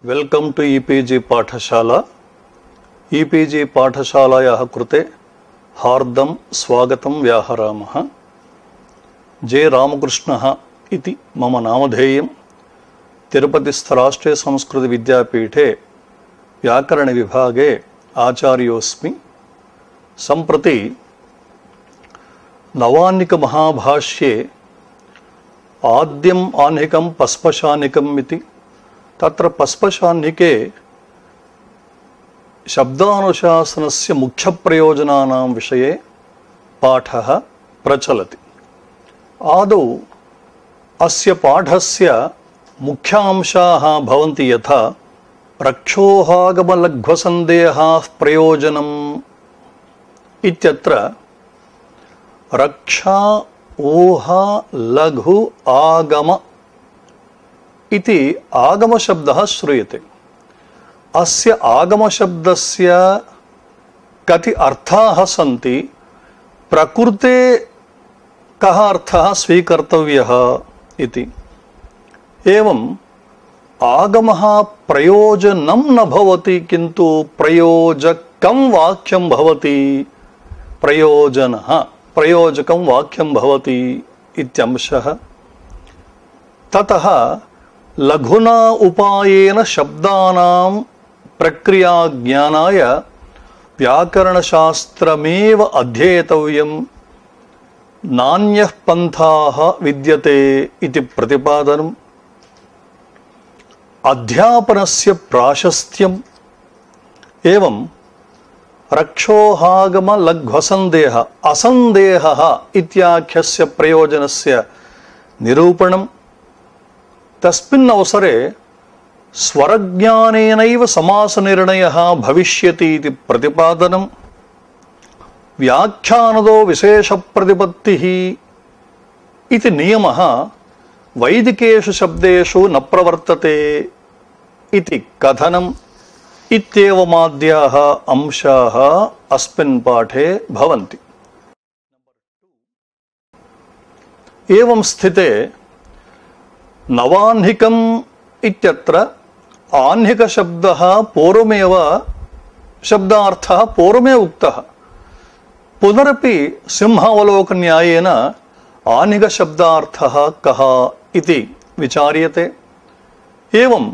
Welcome to e-PG पाठशाला। E-PG पाठशालायाः कृते हार्दं स्वागतं व्याहरामः। जे रामकृष्णः इति मम नामधेयं। तिरुपतिस्थ राष्ट्रीय संस्कृत विद्यापीठे व्याकरण विभागे आचार्योऽस्मि। सम्प्रति नवाह्निक महाभाष्ये आद्यम् आह्निकं पस्पशाह्निकम् इति तत्र पस्पशाह्निके शब्दानुशासनस्य मुख्यप्रयोजनानां विषये पाठः प्रचलति। आदौ अस्य पाठस्य मुख्यांशाः भवन्ति यथा रक्षोहागमलघ्वसन्देहाः प्रयोजनम् इत्यत्र रक्षा ऊहा लघु आगम इति आगमशब्दः श्रूयते। अस्य आगमशब्दस्य कति अर्थाः सन्ति, प्रकृते कः अर्थः स्वीकर्तव्यः इति। एवम् आगमः प्रयोजनं न भवति किन्तु प्रयोजकं वाक्यं भवति, प्रयोजकं वाक्यं भवति इत्यंशः। ततः लघुना उपायेन शब्दानां प्रक्रियाज्ञानाय व्याकरणशास्त्रमेव अध्येतव्यं, नान्यः पन्थाः विद्यते इति प्रतिपादनम्। अध्यापनस्य प्राशस्त्यम्। एवं रक्षोहागमलघ्वसन्देहः असन्देहः इत्याख्यस्य प्रयोजनस्य निरूपणम्। तस्मिन् अवसरे स्वरज्ञानेनैव समासनिर्णयः भविष्यति इति प्रतिपादनम्। व्याख्यानदो विशेषप्रतिपत्तिः इति नियमः वैदिकेषु शब्देषु न प्रवर्तते इति कथनम् इत्येवमाद्याः अंशाः अस्मिन् पाठे भवन्ति। एवं स्थिते नवाह्निकम् इत्यत्र आह्निकशब्दः पूर्वमेव शब्दार्थः पूर्वमेव उक्तः। पुनरपि सिंहावलोकन्यायेन आह्निकशब्दार्थः कः इति विचार्यते। एवं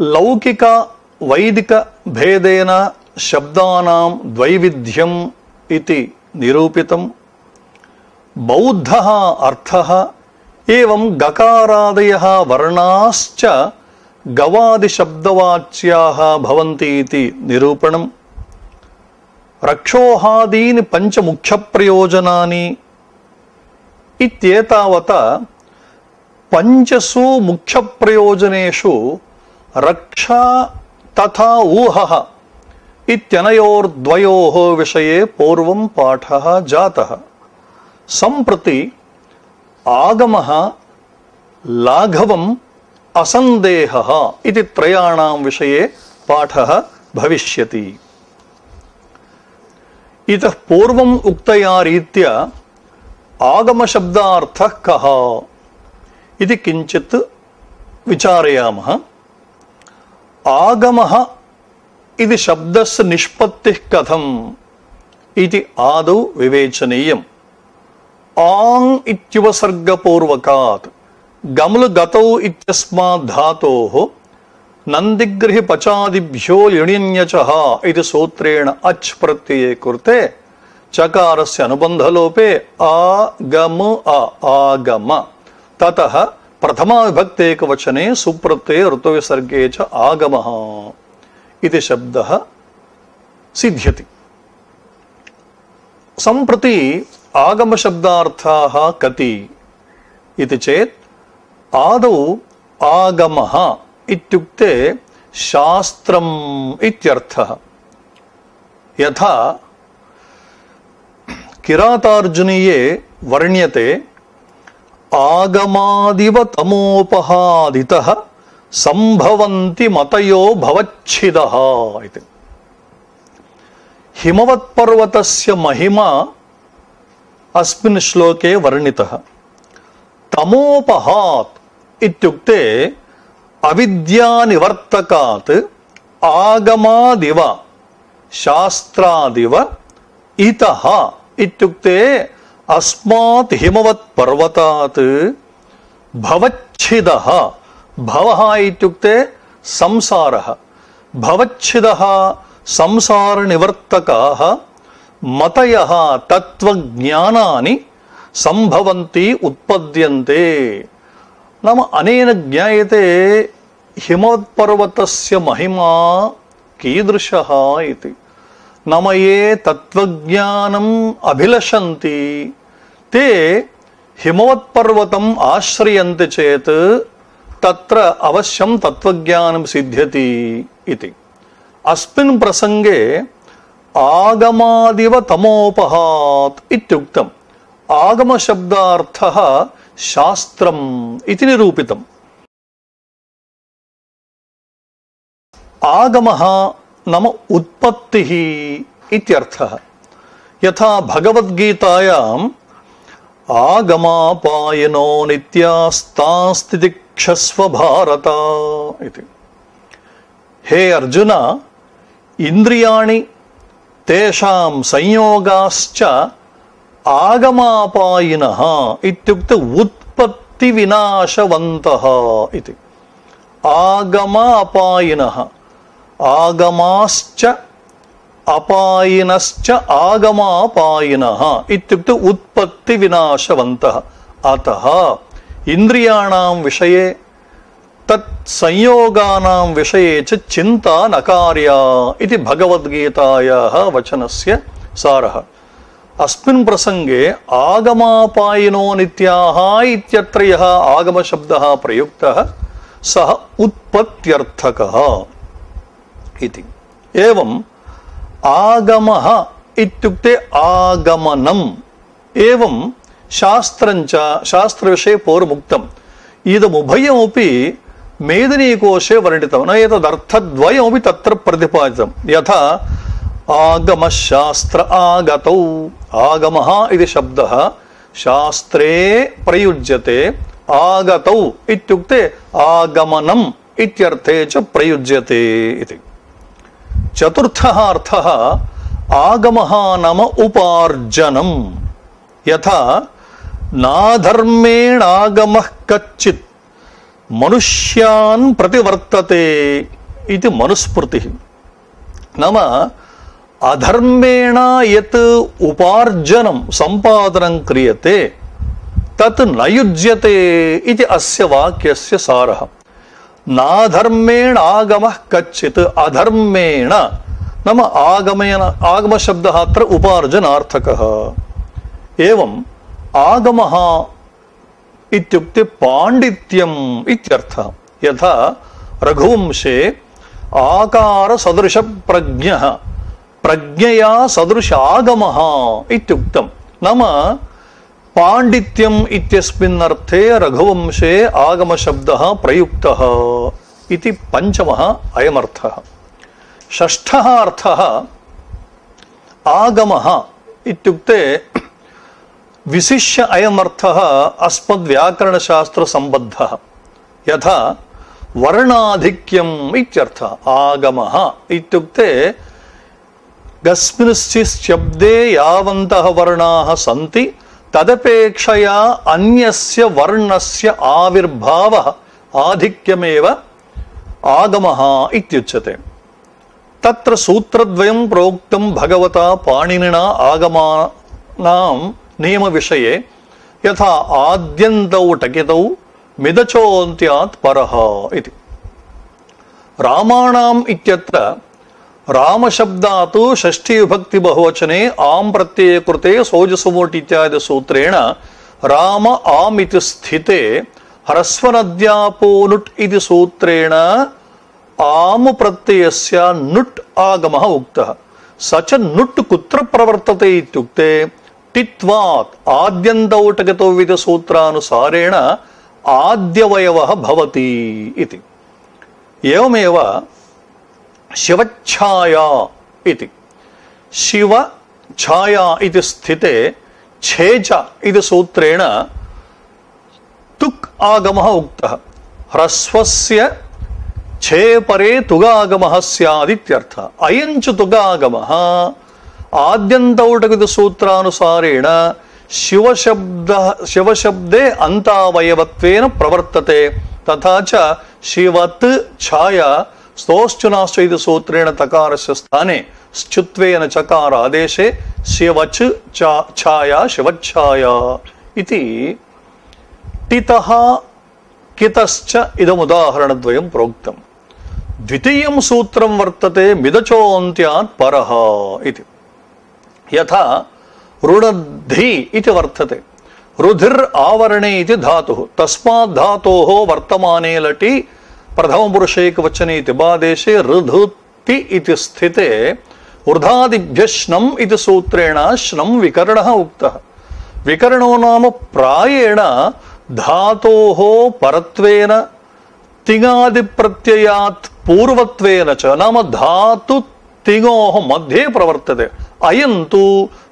लौकिक वैदिक भेदेन शब्दानां द्वैविध्यम् इति निरूपितम्। बौद्धः अर्थः एवं गकारादयः वर्णाश्च गवादिशब्दवाच्याः भवन्ति इति निरूपणम्। रक्षोहादीनि पञ्चमुख्यप्रयोजनानि इत्येतावता पञ्चसु मुख्यप्रयोजनेषु रक्षा तथा ऊहः इत्यनयोर्द्वयोः विषये पूर्वं पाठः जातः। सम्प्रति आगमः लाघवम् असन्देहः इति त्रयाणां विषये पाठः भविष्यति। इतः पूर्वम् उक्तया रीत्या आगमशब्दार्थः कः इति किञ्चित् विचारयामः। आगमः इति शब्दस्य निष्पत्तिः कथम् इति आदौ विवेचनीयम्। आङ् इत्युपसर्गपूर्वकात् गम्ल गतौ इत्यस्मात् धातोः नन्दिग्रहि पचादिभ्यो लिण्यचः इति सूत्रेण अच् प्रत्यये कृते चकारस्य अनुबन्धलोपे आगम आगम। ततः प्रथमा विभक्ति एकवचने सुप्रत्यये ऋतुविसर्गे च आगमः इति शब्दः सिद्ध्यति। सम्प्रति आगमशब्दार्थाः कति इति चेत् आदौ आगमः इत्युक्ते शास्त्रम् इत्यर्थः। यथा किरातार्जुनीये वर्ण्यते आगमादिव तमोपहादितः सम्भवन्ति मतयो भवच्छिदः इति। हिमवत्पर्वतस्य महिमा अस्मिन् श्लोके वर्णितः। तमोपहात् इत्युक्ते अविद्यानिवर्तकात् आगमादिव शास्त्रादिव इतः इत्युक्ते अस्मात् हिमवत् पर्वतात् भवच्छिदः भवः इत्युक्ते संसारः भवच्छिदः संसारनिवर्तकाः मतयः तत्त्वज्ञानानि संभवन्ति उत्पद्यन्ते नाम अनेन ज्ञायते हिमवत्पर्वतस्य महिमा कीदृशः इति नाम ये तत्त्वज्ञानम् अभिलषन्ति ते हिमवत्पर्वतम् आश्रयन्ति चेत् तत्र अवश्यं तत्त्वज्ञानं सिद्ध्यति इति अस्मिन् प्रसंगे आगमादिव तमोपहात् इत्युक्तम् आगमशब्दार्थः शास्त्रम् इति निरूपितम् आगमः नाम उत्पत्तिः इत्यर्थः यथा भगवद्गीतायाम् आगमापायनो नित्यास्तास्तितिक्षस्व भारत इति हे अर्जुन इंद्रियाणि तेषां संयोगाश्च आगमापायिनः इत्युक्ते उत्पत्ति विनाशवन्तः इति आगमापायिनः आगमाश्च अपायिनश्च आगमापायिनः इत्युक्ते उत्पत्ति विनाशवन्तः अतः इंद्रियाणां विषये तत् संयोगानां विषये च चिन्ता न कार्या इति भगवद्गीतायाः वचनस्य सारः अस्मिन् प्रसंगे आगमापायिनो नित्याः इत्यत्र यः आगमशब्दः प्रयुक्तः सः उत्पत्त्यर्थकः इति एवं आगमः इत्युक्ते आगमनम् एवं शास्त्रञ्च शास्त्रविषये पूर्वमुक्तम् इदमुभयमपि मेदिनीकोशे वर्णितं न एतदर्थद्वयमपि तत्र प्रतिपादितं यथा आगमशास्त्र आगतौ आगमः इति शब्दः शास्त्रे प्रयुज्यते आगतौ इत्युक्ते आगमनम् इत्यर्थे च प्रयुज्यते इति चतुर्थः अर्थः आगमः नाम उपार्जनम् यथा नाधर्मेण आगमः कच्चित् मनुष्यान् प्रतिवर्तते इति मनुस्मृतिः नाम अधर्मेण यत् उपार्जनं संपादनं क्रियते तत् न युज्यते इति अस्य वाक्यस्य सारः नाधर्मेण आगमः कच्चित् अधर्मेण नाम आगमेन आगमशब्दः अत्र उपार्जनार्थकः एवं आगमः इत्युक्ते पाण्डित्यम् इत्यर्थः यथा रघुवंशे आकार सदृश प्रज्ञः प्रज्ञया सदृश आगमः इत्युक्तं नाम पाण्डित्यम् इत्यस्मिन् अर्थे रघुवंशे आगमशब्दः प्रयुक्तः इति पञ्चमः अयमर्थः षष्ठः अर्थः आगमः इत्युक्ते विशिष्य अयमर्थः अस्मद्व्याकरणशास्त्रसम्बद्धः यथा वर्णाधिक्यम् इत्यर्थः आगमः इत्युक्ते कस्मिंश्चित् शब्दे यावन्तः वर्णाः सन्ति तदपेक्षया अन्यस्य वर्णस्य आविर्भावः आधिक्यमेव आगमः इत्युच्यते तत्र सूत्रद्वयं प्रोक्तं भगवता पाणिनिना आगमानां नियम विषये यथा आद्यन्तौ टकितौ मिदचोऽन्त्यात् परः इति रामाणाम् इत्यत्र रामशब्दात् षष्ठी विभक्ति बहुवचने आम् प्रत्यये कृते सोजसुमोट् इत्यादि सूत्रेण राम आम् इति स्थिते ह्रस्वनद्यापो नुट् इति सूत्रेण आम् प्रत्ययस्य नुट् आगमः उक्तः स च नुट् कुत्र प्रवर्तते इत्युक्ते टित्वात् आद्यन्तौ टकितौ इति सूत्रानुसारेण आद्यवयवः भवति इति एवमेव शिवच्छाया इति शिव छाया इति स्थिते छेच इति सूत्रेण तुक् आगमः उक्तः ह्रस्वस्य ಛೇ ಪರೇ ತುಗಾಗಮಃ ಸ್ಯಾದಿತ್ಯರ್ಥ. ಅಯಂಚ ತುಗಾಗಮಃ ಆದ್ಯಂತೌಟಕದ ಸೂತ್ರಾನುಸಾರೇಣ ಶಿವಶಬ್ದೇ ಅಂತಾವಯವತ್ವೇನ ಪ್ರವರ್ತತೆ. ತಥಾ ಚ ಶಿವತ್ ಛಾಯಾ ಸ್ತೋಶ್ಚುನಾಶ್ಚ ಇದು ಸೂತ್ರೇಣ ತಕಾರಸ್ಯ ಸ್ಥಾನೆ ಸ್ಚುತ್ವೇನ ಚಕಾರ ಆದೇಶೆ ಶಿವಚ್ ಛಾಯಾ ಶಿವಚ್ಛಾಯಾ ಇತಿ ಟಿತಃ ಕಿತಶ್ಚ ಇದमुदाहरणद्वयं प्रोक्तम्. द्वितीयं सूत्रं वर्तते मिदचोऽन्त्यात् परः इति. यथा ऋणद्धि इति वर्तते. रुधिर् आवरणे इति धातुः. तस्मात् धातोः वर्तमाने लटि प्रथमपुरुषैकवचने इति बादेशे ऋधुति इति स्थिते ऊर्धादिभ्यः श्नम् इति सूत्रेण श्नम् विकरणः उक्तः. विकरणो नाम प्रायेण धातोः परत्वेन तिङादिप्रत्ययात् पूर्वत्वेन च नाम धातु तिङोः मध्ये प्रवर्तते. अयन्तु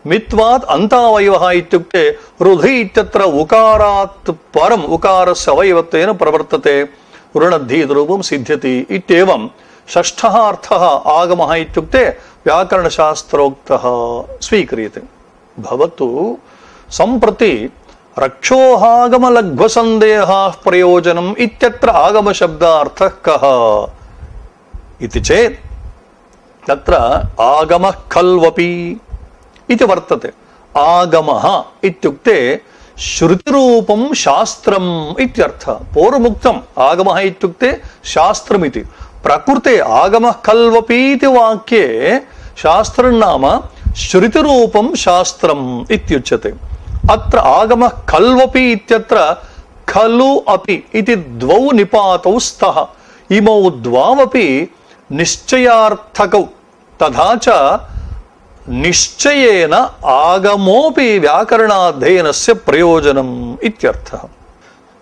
मित्वात् अन्तावयवः इत्युक्ते रुधि इत्यत्र उकारात् परम् उकारस्य अवयवत्वेन प्रवर्तते. ऋणद्धि रूपं सिद्ध्यति इत्येवं षष्ठः अर्थः आगमः इत्युक्ते व्याकरणशास्त्रोक्तः स्वीक्रियते. भवतु सम्प्रति रक्षोहागमलघ्वसन्देहाः प्रयोजनम् इत्यत्र आगमशब्दार्थः कः इति चेत् तत्र आगमः खल्वपि इति वर्तते. आगमः इत्युक्ते श्रुतिरूपं शास्त्रम् इत्यर्थः. पूर्वमुक्तम् आगमः इत्युक्ते शास्त्रमिति. प्रकृते आगमः खल्वपि इति वाक्ये शास्त्रं नाम श्रुतिरूपं शास्त्रम् इत्युच्यते. अत्र आगमः खल्वपि इत्यत्र खलु अपि इति द्वौ निपातौ स्तः. इमौ द्वावपि निश्चयार्थकौ. तथा च निश्चयेन आगमोपि व्याकरणाध्ययनस्य प्रयोजनम् इत्यर्थः.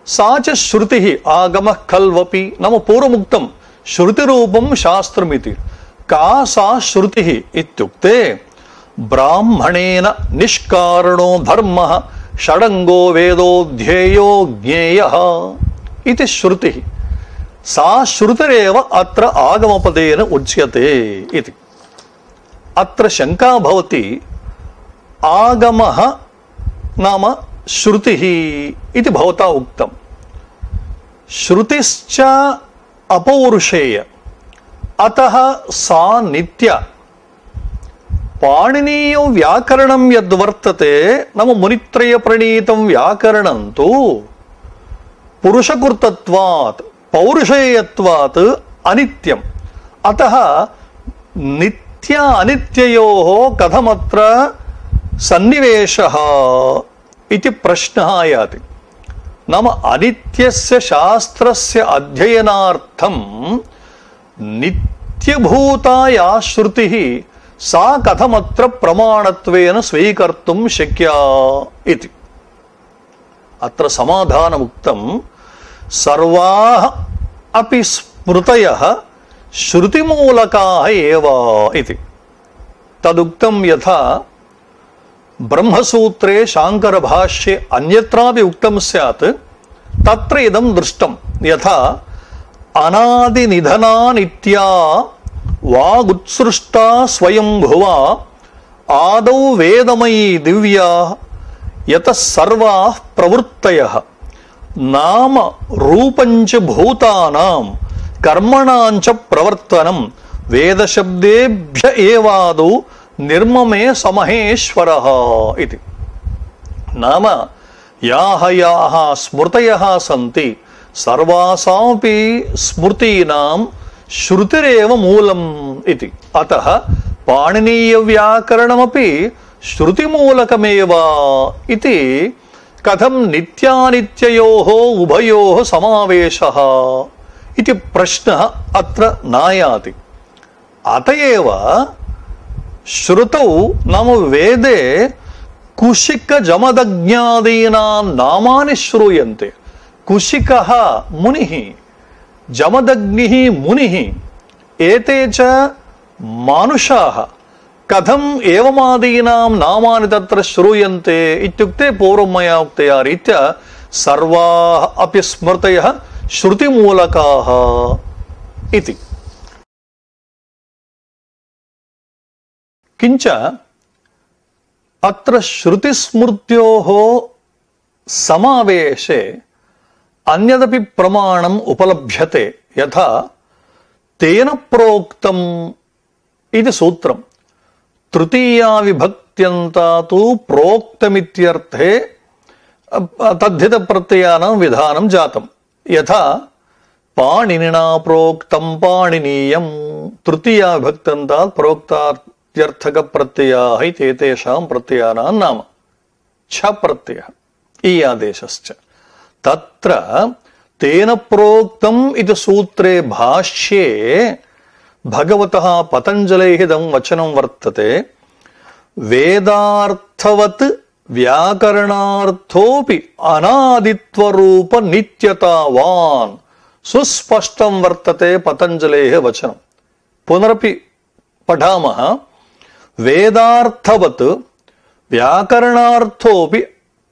सा च श्रुतिः आगमः खल्वपि नाम पूर्वमुक्तं श्रुतिरूपं शास्त्रमिति. का सा श्रुतिः इत्युक्ते ब्राह्मणेन निष्कारणो धर्मः षडङ्गो वेदो ध्येयो ज्ञेयः इति श्रुतिः. सा श्रुतिरेव अत्र आगमपदेन उच्यते इति. अत्र शङ्का भवति आगमः नाम श्रुतिः इति भवता उक्तम्. श्रुतिश्च अपौरुषेय अतः सा नित्या. पाणिनीय व्याकरणं यद्वर्तते नाम मुनित्रय प्रणीतं व्याकरणं तु पुरुषकृतत्वात् पौरुषेयत्वात् अनित्यम्. अतः नित्य अनित्ययोः कथमत्र सन्निवेशः इति प्रश्नः आयाति. नाम अनित्यस्य शास्त्रस्य अध्ययनार्थं नित्यभूता या श्रुतिः सा कथमत्र प्रमाणत्वेन स्वीकर्तुं शक्या इति. अत्र समाधानमुक्तं सर्वाः अपि स्मृतयः श्रुतिमूलकाः एव इति. तदुक्तं यथा ब्रह्मसूत्रे शाङ्करभाष्ये अन्यत्रापि उक्तं स्यात् तत्र इदं दृष्टं. यथा अनादिनिधना नित्या वागुत्सृष्टा स्वयंभुवा आदौ वेदमयी दिव्या यतः सर्वाः प्रवृत्तयः नाम रूपञ्च भूतानां कर्मणाञ्च प्रवर्तनं वेदशब्देभ्य एवादौ निर्ममे समहेश्वरः इति. नाम याः याः स्मृतयः सन्ति सर्वासामपि स्मृतीनां श्रुतिरेव मूलम् इति. अतः पाणिनीयव्याकरणमपि श्रुतिमूलकमेव इति. कथं नित्यानित्ययोः उभयोः समावेशः इति प्रश्नः अत्र नायाति. अतएव श्रुतौ नाम वेदे कुशिकजमदग्न्यादीनां नामानि श्रूयन्ते. कुशिकः मुनिः, जमदग्निः मुनिः, एते च मानुषाः. कथम् एवमादीनां नामानि तत्र श्रूयन्ते इत्युक्ते पूर्वं मया उक्तया रीत्या सर्वाः अपि स्मृतयः श्रुतिमूलकाः इति। किंच अत्र श्रुतिस्मृत्योः समावेशे अन्यदपि प्रमाणम् उपलभ्यते, यथा तेन प्रोक्तम् इति सूत्रम्। तृतीया विभक्त्यन्ता तु प्रोक्तमित्यर्थे तद्धित प्रत्ययानां विधानं जातम्। यथा पाणिनिना प्रोक्तं पाणिनीयं, तृतीया विभक्त्यन्तात् प्रोक्तार्थक प्रत्ययाः इति एतेषां प्रत्ययानां नाम। छ प्रत्ययः ई आदेशश्च। तत्र तेन प्रोक्तम् इति सूत्रे भाष्ये भगवतः पतञ्जलेः इदं वचनं वर्तते, वेदार्थवत् व्याकरणार्थोऽपि अनादित्वरूप नित्यतावान् सुस्पष्टं वर्तते पतञ्जलेः वचनं। पुनरपि पठामः। वेदार्थवत् व्याकरणार्थोऽपि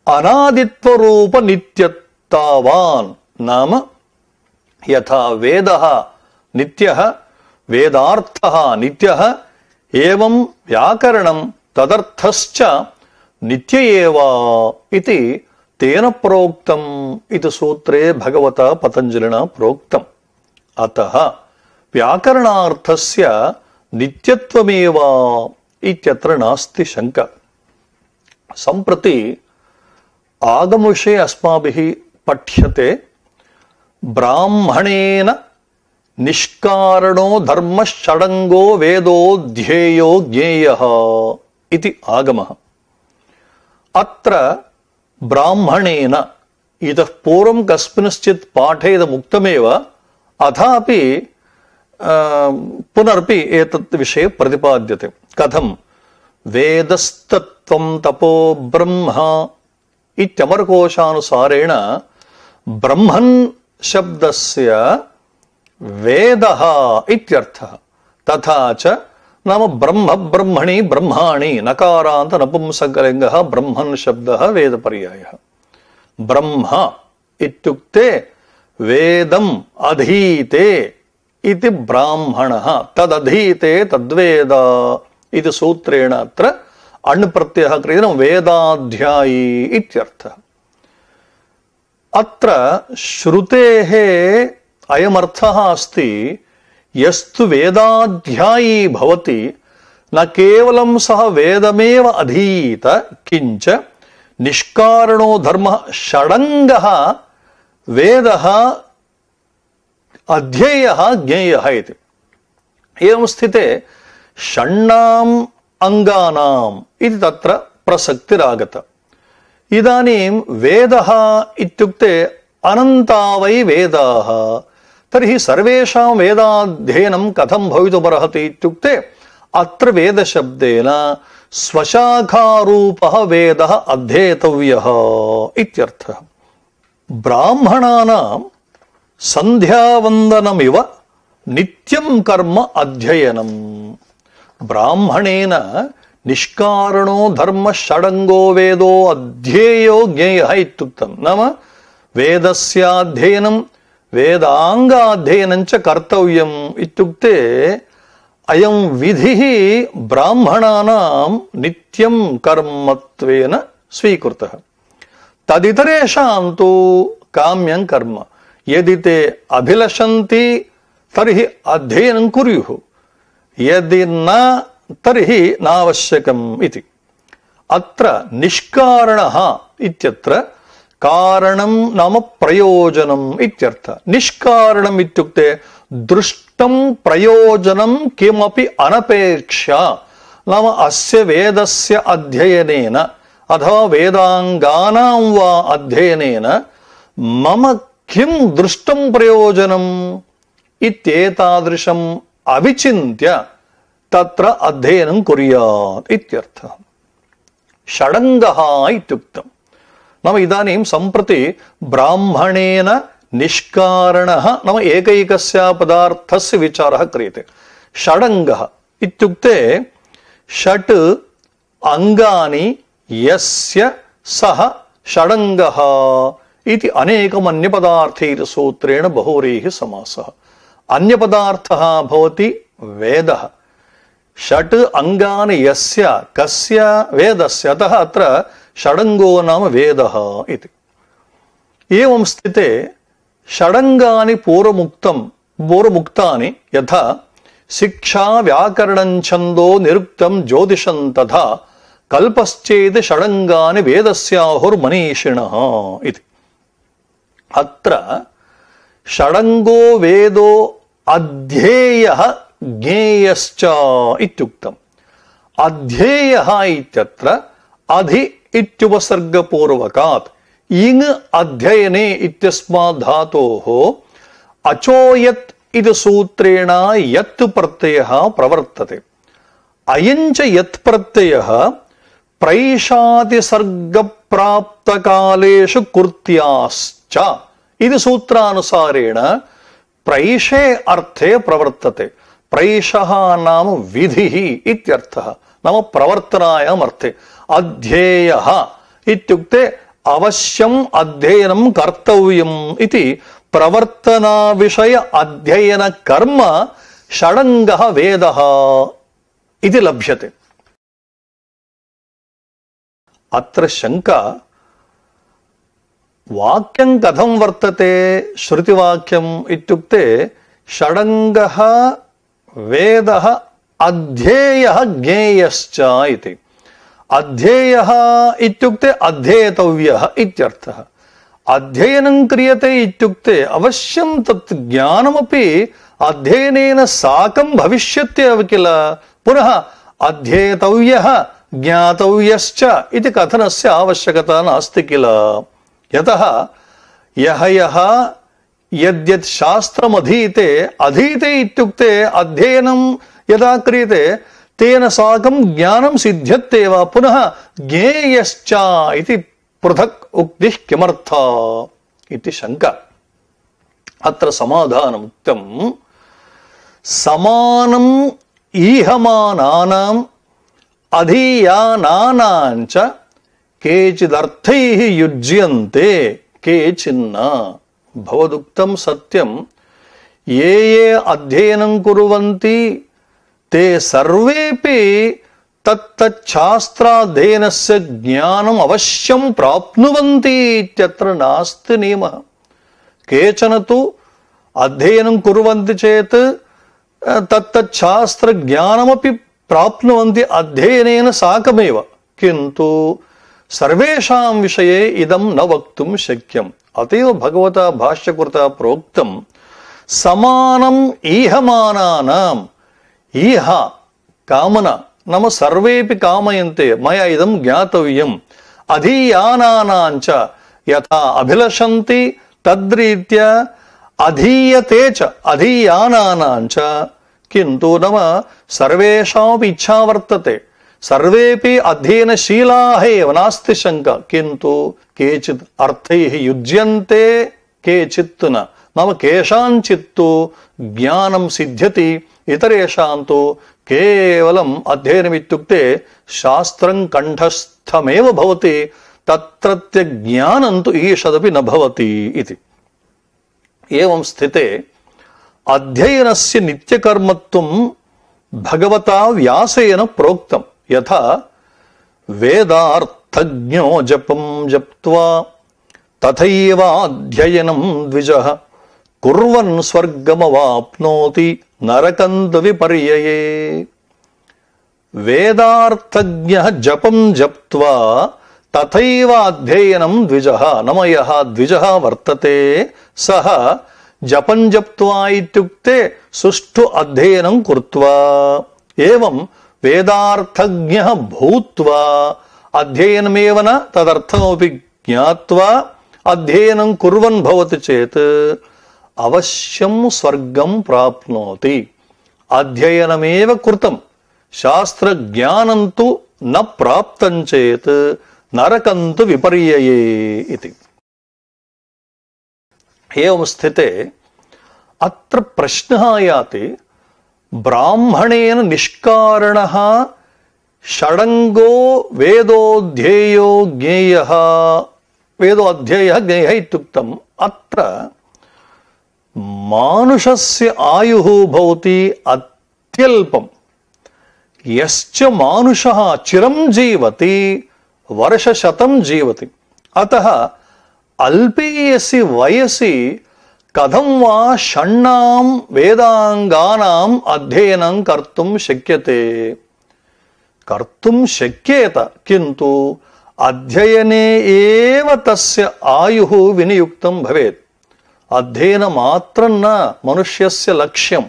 अनादित्वरूप नित्यतावान्, नाम यथा वेदः नित्यः वेदार्थः नित्यः एवं व्याकरणं तदर्थश्च नित्य एव इति तेन प्रोक्तम् इति सूत्रे भगवता पतञ्जलिना प्रोक्तम्। अतः व्याकरणार्थस्य नित्यत्वमेव इत्यत्र नास्ति शङ्का। सम्प्रति आगमविषये अस्माभिः पठ्यते, ब्राह्मणेन निष्कारणो धर्मः षडङ्गो वेदो ध्येयो ज्ञेयः इति आगमः। अत्र ब्राह्मणेन इतः पूर्वं कस्मिंश्चित् पाठे इदमुक्तमेव, अथापि पुनरपि एतत् विषये प्रतिपाद्यते। कथं वेदस्तत्त्वं तपो ब्रह्म इत्यमरकोशानुसारेण ब्रह्मन् शब्दस्य वेदः इत्यर्थः। तथा च नाम ब्रह्म ब्रह्मणि ब्रह्माणि नकारान्त नपुंसकलिङ्गः ब्रह्मन् शब्दः वेदपर्यायः। ब्रह्म इत्युक्ते वेदम् अधीते इति ब्राह्मणः, तदधीते तद्वेद इति सूत्रेण अत्र अण् प्रत्ययः क्रियते, वेदाध्यायी इत्यर्थः। अत्र श्रुतेः अयमर्थः अस्ति, यस्तु वेदाध्यायी भवति न केवलं सः वेदमेव अधीत, किञ्च निष्कारणो धर्मः षडङ्गः वेदः अध्येयः ज्ञेयः इति। एवं स्थिते षण्णाम् अङ्गानाम् इति तत्र प्रसक्तिरागता। इदानीं वेदः इत्युक्ते अनन्ता वै वेदाः, तर्हि सर्वेषां वेदाध्ययनं कथं भवितुमर्हति इत्युक्ते अत्र वेदशब्देन स्वशाखारूपः वेदः अध्येतव्यः इत्यर्थः। ब्राह्मणानां सन्ध्यावन्दनमिव नित्यं कर्म अध्ययनम्। ब्राह्मणेन निष्कारणो धर्म षडङ्गो वेदो अध्येयो ज्ञेयः इत्युक्तं। नाम वेदस्याध्ययनं वेदाङ्गाध्ययनं च कर्तव्यम् इत्युक्ते अयं विधिः ब्राह्मणानां नित्यं कर्मत्वेन स्वीकृतः। तदितरेषां तु काम्यं कर्म, यदि ते अभिलषन्ति तर्हि अध्ययनं कुर्युः, यदि न तर्हि नावश्यकम् इति। अत्र निष्कारणः इत्यत्र कारणं नाम प्रयोजनम् इत्यर्थः। निष्कारणम् इत्युक्ते दृष्टं प्रयोजनं किमपि अनपेक्षा, नाम अस्य वेदस्य अध्ययनेन अथवा वेदाङ्गानां वा अध्ययनेन मम किं दृष्टं प्रयोजनम् इत्येतादृशम् अविचिन्त्य तत्र अध्ययनं कुर्यात् इत्यर्थः। षडङ्गः इत्युक्तम्। नाम इदानीं सम्प्रति ब्राह्मणेन निष्कारणः नाम एकैकस्य पदार्थस्य विचारः क्रियते। षडङ्गः इत्युक्ते षट् अङ्गानि यस्य सः षडङ्गः इति अनेकमन्यपदार्थैः सूत्रेण बहुव्रीहि समासः। अन्यपदार्थः भवति वेदः। षट् अङ्गानि यस्य कस्य वेदस्य, अतः अत्र षडङ्गो नाम वेदः इति। एवं स्थिते षडङ्गानि पूर्वमुक्तानि यथा शिक्षा व्याकरणं छन्दो निरुक्तं ज्योतिषं तथा कल्पश्चेत् षडङ्गानि वेदस्याहुर्मनीषिणः इति। अत्र षडङ्गो वेदो अध्येयः ज्ञेयश्च इत्युक्तम्। अध्येयः इत्यत्र अधि इत्युपसर्गपूर्वकात् इङ् अध्ययने इत्यस्मात् धातोः अचोयत् इति सूत्रेण यत् प्रत्ययः प्रवर्तते। अयञ्च यत् प्रत्ययः प्रैषादिसर्गप्राप्तकालेषु कृत्याश्च इति सूत्रानुसारेण प्रैषे अर्थे प्रवर्तते। प्रैषः नाम विधिः इत्यर्थः, नाम प्रवर्तनायाम् अर्थे। अध्येयः इत्युक्ते अवश्यम् अध्ययनं कर्तव्यम् इति प्रवर्तना विषय अध्ययन कर्म षडङ्गः वेदः इति लभ्यते। अत्र शङ्का, वाक्यं कथं वर्तते श्रुतिवाक्यम् इत्युक्ते षडङ्गः वेदः अध्येयः ज्ञेयश्च इति। अध्येयः इत्युक्ते अध्येतव्यः इत्यर्थः। अध्ययनं क्रियते इत्युक्ते अवश्यं तत् ज्ञानमपि अध्ययनेन साकं भविष्यत्येव किल। पुनः अध्येतव्यः ज्ञातव्यश्च इति कथनस्य आवश्यकता नास्ति किल। यतः यः यद्यत् शास्त्रमधीते, अधीते इत्युक्ते अध्ययनं यदा क्रियते तेन साकं ज्ञानं सिद्ध्यत्येव। पुनः ज्ञेयश्च इति पृथक् उक्तिः किमर्था इति शङ्का। अत्र समाधानम् उक्तम्। समानम् ईहमानानाम् अधीयानानाञ्च केचिदर्थैः युज्यन्ते केचिन्न। भवदुक्तं सत्यं। ये ये अध्ययनं कुर्वन्ति ते सर्वेपि तत्तच्छास्त्राध्ययनस्य ज्ञानम् अवश्यं प्राप्नुवन्ति इत्यत्र नास्ति नियमः। केचन तु अध्ययनं कुर्वन्ति चेत् तत्तच्छास्त्रज्ञानमपि प्राप्नुवन्ति अध्ययनेन साकमेव, किन्तु सर्वेषां विषये इदं न वक्तुं शक्यम्। अतएव भगवता भाष्यकृता प्रोक्तं समानम् ईहमानानाम्। ईह कामना नाम सर्वेपि कामयन्ते मया इदं ज्ञातव्यम्। अधीयानानाञ्च यथा अभिलषन्ति तद्रीत्या अधीयते च अधीयानानाञ्च। किन्तु नाम सर्वेषामपि इच्छा वर्तते, सर्वेपि अध्ययनशीलाः एव, नास्ति शङ्का। किन्तु केचित् अर्थैः युज्यन्ते केचित् न। नाम केषाञ्चित्तु ज्ञानं सिद्ध्यति, इतरेषां तु केवलम् अध्ययनमित्युक्ते शास्त्रं कण्ठस्थमेव भवति, तत्रत्य ज्ञानं तु ईषदपि न भवति इति। एवं स्थिते अध्ययनस्य नित्यकर्मत्वं भगवता व्यासेन प्रोक्तं। यथा वेदार्थज्ञो जपं जप्त्वा तथैव अध्ययनं द्विजः कुर्वन् स्वर्गमवाप्नोति नरकं विपर्यये। वेदार्थज्ञः जपं जप्त्वा तथैव अध्ययनं द्विजः। नाम यः द्विजः वर्तते सः जपं जप्त्वा इत्युक्ते सुष्ठु अध्ययनं कृत्वा, एवं वेदार्थज्ञः भूत्वा अध्ययनमेव न तदर्थमपि ज्ञात्वा अध्ययनं कुर्वन् भवति चेत् अवश्यं स्वर्गं प्राप्नोति। अध्ययनमेव कृतं, शास्त्रज्ञानं तु न प्राप्तं चेत् नरकं तु विपर्यये इति। एवं स्थिते अत्र प्रश्नः आयाति, ब्राह्मणेन निष्कारणः षडङ्गो वेदोऽध्येयो ज्ञेयः, वेदोऽध्येयः ज्ञेयः इत्युक्तम्। अत्र मानुषस्य आयुः भवति अत्यल्पम् यश्च मानुषः चिरं जीवति वर्षशतं जीवति अतः अल्पीयसि वयसि कथं वा षण्णां वेदांगानाम् अध्ययनं कर्तुं शक्यते कर्तुं शक्येत किन्तु अध्ययने एव तस्य आयुः विनियुक्तं भवेत् अध्ययन मात्रं न मनुष्यस्य लक्ष्यम्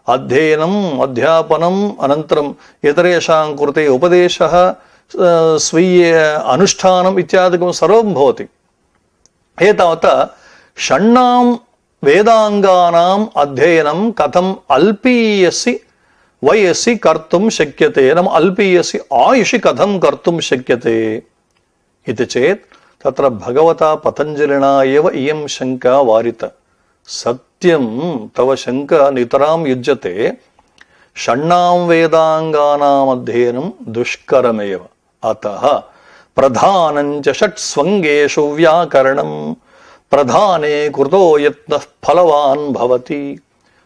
अध्ययनम् अध्यापनम् अनन्तरम् इतरेषां कृते उपदेशः स्वीय अनुष्ठानम् इत्यादिकं सर्वं भवति एतावता षण्णां वेदांगानाम् अध्ययनं कथम् अल्पीयसि वयसि कर्तुं शक्यते नाम अल्पीयसि आयुषि कथं कर्तुं शक्यते इति चेत् तत्र भगवता पतञ्जलिना एव इयं शङ्का वारिता सत्यं तव शङ्का नितरां युज्यते षण्णां वेदांगानाम् अध्ययनं दुष्करमेव अतः प्रधानं च षट्स्वङ्गेषु व्याकरणं प्रधाने कृतो यत्नः फलवान् भवति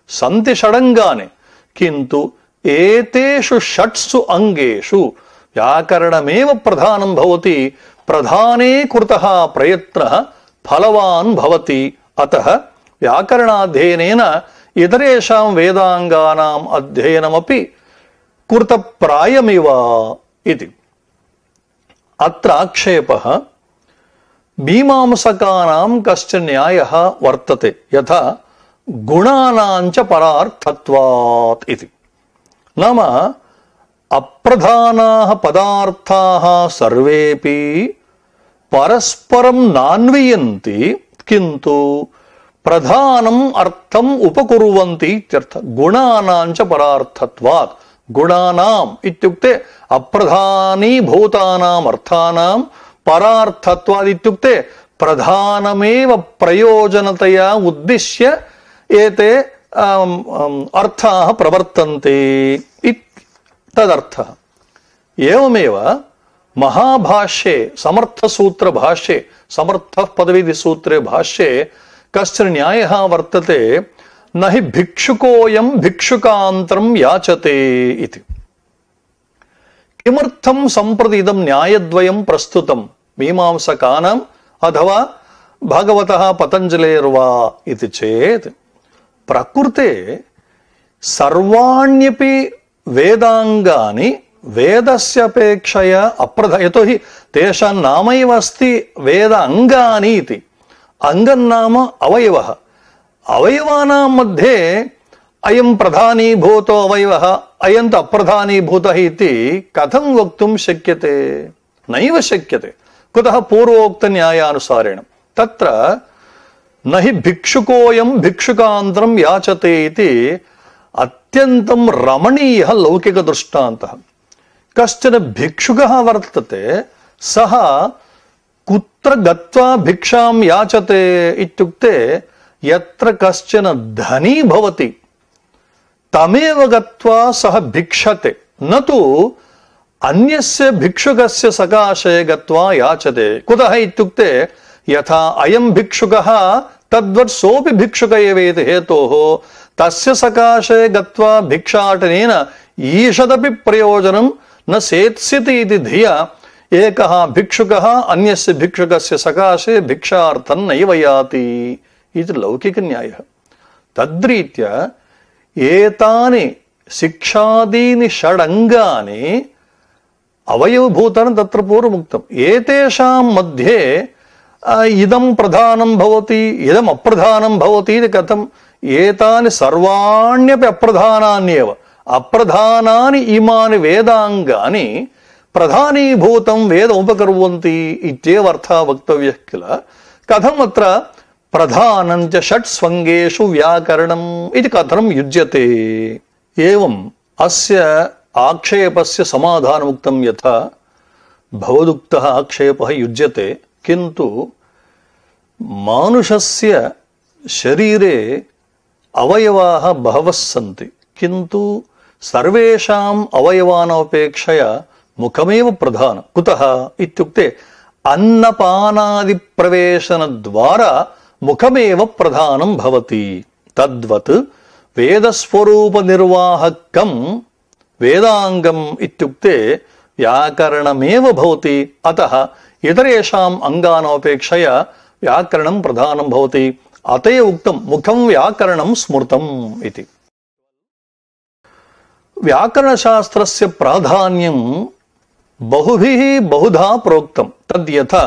सन्ति षडङ्गानि किन्तु एतेषु षट्सु अङ्गेषु व्याकरणमेव प्रधानं भवति प्रधाने कृतः प्रयत्नः फलवान् भवति अतः व्याकरणाध्ययनेन इतरेषां वेदांगानाम् अध्ययनमपि कृतप्रायमिव इति अत्र आक्षेपः मीमांसकानां कश्चन न्यायः वर्तते यथा गुणानां च परार्थत्वात् इति नाम अप्रधानाः पदार्थाः सर्वेपि परस्परं नान्वयन्ति किन्तु प्रधानम् अर्थम् उपकुर्वन्ति इत्यर्थः गुणानां च परार्थत्वात् गुणानाम् इत्युक्ते अप्रधानीभूतानाम् अर्थानां परार्थत्वात् इत्युक्ते प्रधानमेव प्रयोजनतया उद्दिश्य एते अर्थाः प्रवर्तन्ते तदर्थः एवमेव महाभाष्ये समर्थसूत्रभाष्ये समर्थः पदविधिसूत्रे भाष्ये कश्चन न्यायः वर्तते न हि भिक्षुकोऽयं भिक्षुकान्तरं याचते इति किमर्थं सम्प्रति इदं न्यायद्वयं प्रस्तुतं मीमांसकानाम् अथवा भगवतः पतञ्जलेर्वा इति चेत् प्रकृते सर्वाण्यपि वेदांगानि वेदस्य अपेक्षया यतोहि तेषां नामैव अस्ति वेद अङ्गानि इति अङ्गं नाम अवयवः अवयवानां मध्ये अयं प्रधानीभूतो अवयवः अयं तु अप्रधानीभूतः इति कथं वक्तुं शक्यते नैव शक्यते कुतः पूर्वोक्तन्यायानुसारेण तत्र न हि भिक्षुकोऽयं भिक्षुकान्तरं याचते इति अत्यन्तं रमणीयः लौकिकदृष्टान्तः कश्चन भिक्षुकः वर्तते सः कुत्र गत्वा भिक्षां याचते इत्युक्ते यत्र कश्चन धनी भवति तमेव गत्वा सः भिक्षते न तु अन्यस्य भिक्षुकस्य सकाशे गत्वा याचते कुतः इत्युक्ते यथा अयं भिक्षुकः तद्वत् सोऽपि भिक्षुक एव इति हेतोः तस्य सकाशे गत्वा भिक्षाटनेन ईषदपि प्रयोजनं न सेत्स्यति इति धिया एकः भिक्षुकः अन्यस्य भिक्षुकस्य सकाशे भिक्षार्थं नैव याति इति लौकिकन्यायः तद्रीत्या एतानि शिक्षादीनि षडङ्गानि अवयवभूतानि तत्र पूर्वमुक्तम् एतेषां मध्ये इदं प्रधानं भवति इदम् अप्रधानं भवति इति कथम् एतानि सर्वाण्यपि अप्रधानान्येव अप्रधानानि इमानि वेदाङ्गानि प्रधानीभूतं वेद उपकुर्वन्ति इत्येव अर्थः वक्तव्यः किल कथम् अत्र प्रधानं च षट्स्वङ्गेषु व्याकरणम् इति कथनं युज्यते एवम् अस्य आक्षेपस्य समाधानमुक्तं यथा भवदुक्तः आक्षेपः युज्यते किन्तु मानुषस्य शरीरे अवयवाः बहवः सन्ति किन्तु सर्वेषाम् अवयवानापेक्षया मुखमेव प्रधानं कुतः इत्युक्ते अन्नपानादिप्रवेशनद्वारा ಮುಖಮೇವ ಪ್ರಧಾನಂ ಭವತಿ ತದ್ವತ್ ವೇದಸ್ವರೂಪ ನಿರ್ವಾಹಕಂ ವೇದಾಂಗಂ ಇತ್ಯುಕ್ತೆ ವ್ಯಾಕರಣಮೇವ ಭವತಿ ಅತಃ ಇತರೇಷಾಂ ಅಂಗಾನಪೇಕ್ಷಯ ವ್ಯಾಕರಣಂ ಪ್ರಧಾನಂ ಭವತಿ ಅತೇ ಉಕ್ತಂ ಮುಖಂ ವ್ಯಾಕರಣಂ ಸ್ಮೃತಂ ಇತಿ. ವ್ಯಾಕರಣಶಾಸ್ತ್ರಸ್ಯ ಪ್ರಾಧಾನ್ಯಂ ಬಹುಭಿಃ ಬಹುಧಾ ಪ್ರೋಕ್ತಂ ತದ್ಯಥಾ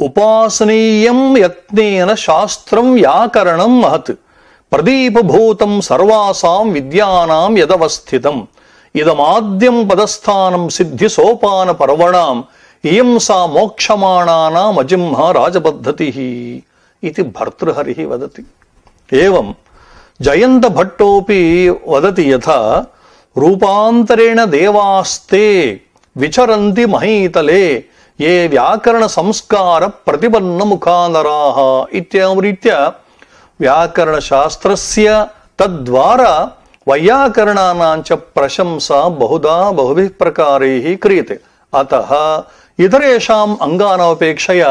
ಉಪಾಸನೀಯಂ ಯತ್ನೇನ ಶಾಸ್ತ್ರಂ ವ್ಯಾಕರಣಂ ಮಹತ್ ಪ್ರದೀಪಭೂತಂ ಸರ್ವಾಸಾಂ ವಿದ್ಯಾನಾಂ ಯದವಸ್ಥಿತಂ ಇದಮಾದ್ಯಂ ಪದಸ್ಥಾನಂ ಸಿದ್ಧಿ ಸೋಪಾನ ಪರ್ವಣಾಂ ಇಯಂ ಸಾ ಮೋಕ್ಷಮಾಣಾನಾಂ ಅಜಿಂಹ ರಾಜಪದ್ಧತಿಃ ಇತಿ ಭರ್ತೃಹರಿಃ ವದತಿ. ಏವಂ ಜಯಂತ ಭಟ್ಟೋಪಿ ವದತಿ ಯಥಾ ರೂಪಾಂತರೇಣ ದೇವಾಸ್ತೆ ವಿಚರಂತಿ ಮಹೀತಲೆ ಯೇ ವ್ಯಾಕರಣ ಸಂಸ್ಕಾರ ಪ್ರತಿಪನ್ನ ಮುಖಾನರಾಃ ಇತ್ಯಾವರೀತ್ಯ ವ್ಯಾಕರಣಶಾಸ್ತ್ರಸ್ಯ ತದ್ವಾರ ವೈಯಾಕರಣಾನಾಂಚ ಪ್ರಶಂಸಾ ಬಹುಧಾ ಬಹುಭಿಃ ಪ್ರಕಾರೈಃ ಕ್ರಿಯತೆ ಅತಃ ಇತರೇಷಾಂ ಅಂಗಾನಪೇಕ್ಷಯ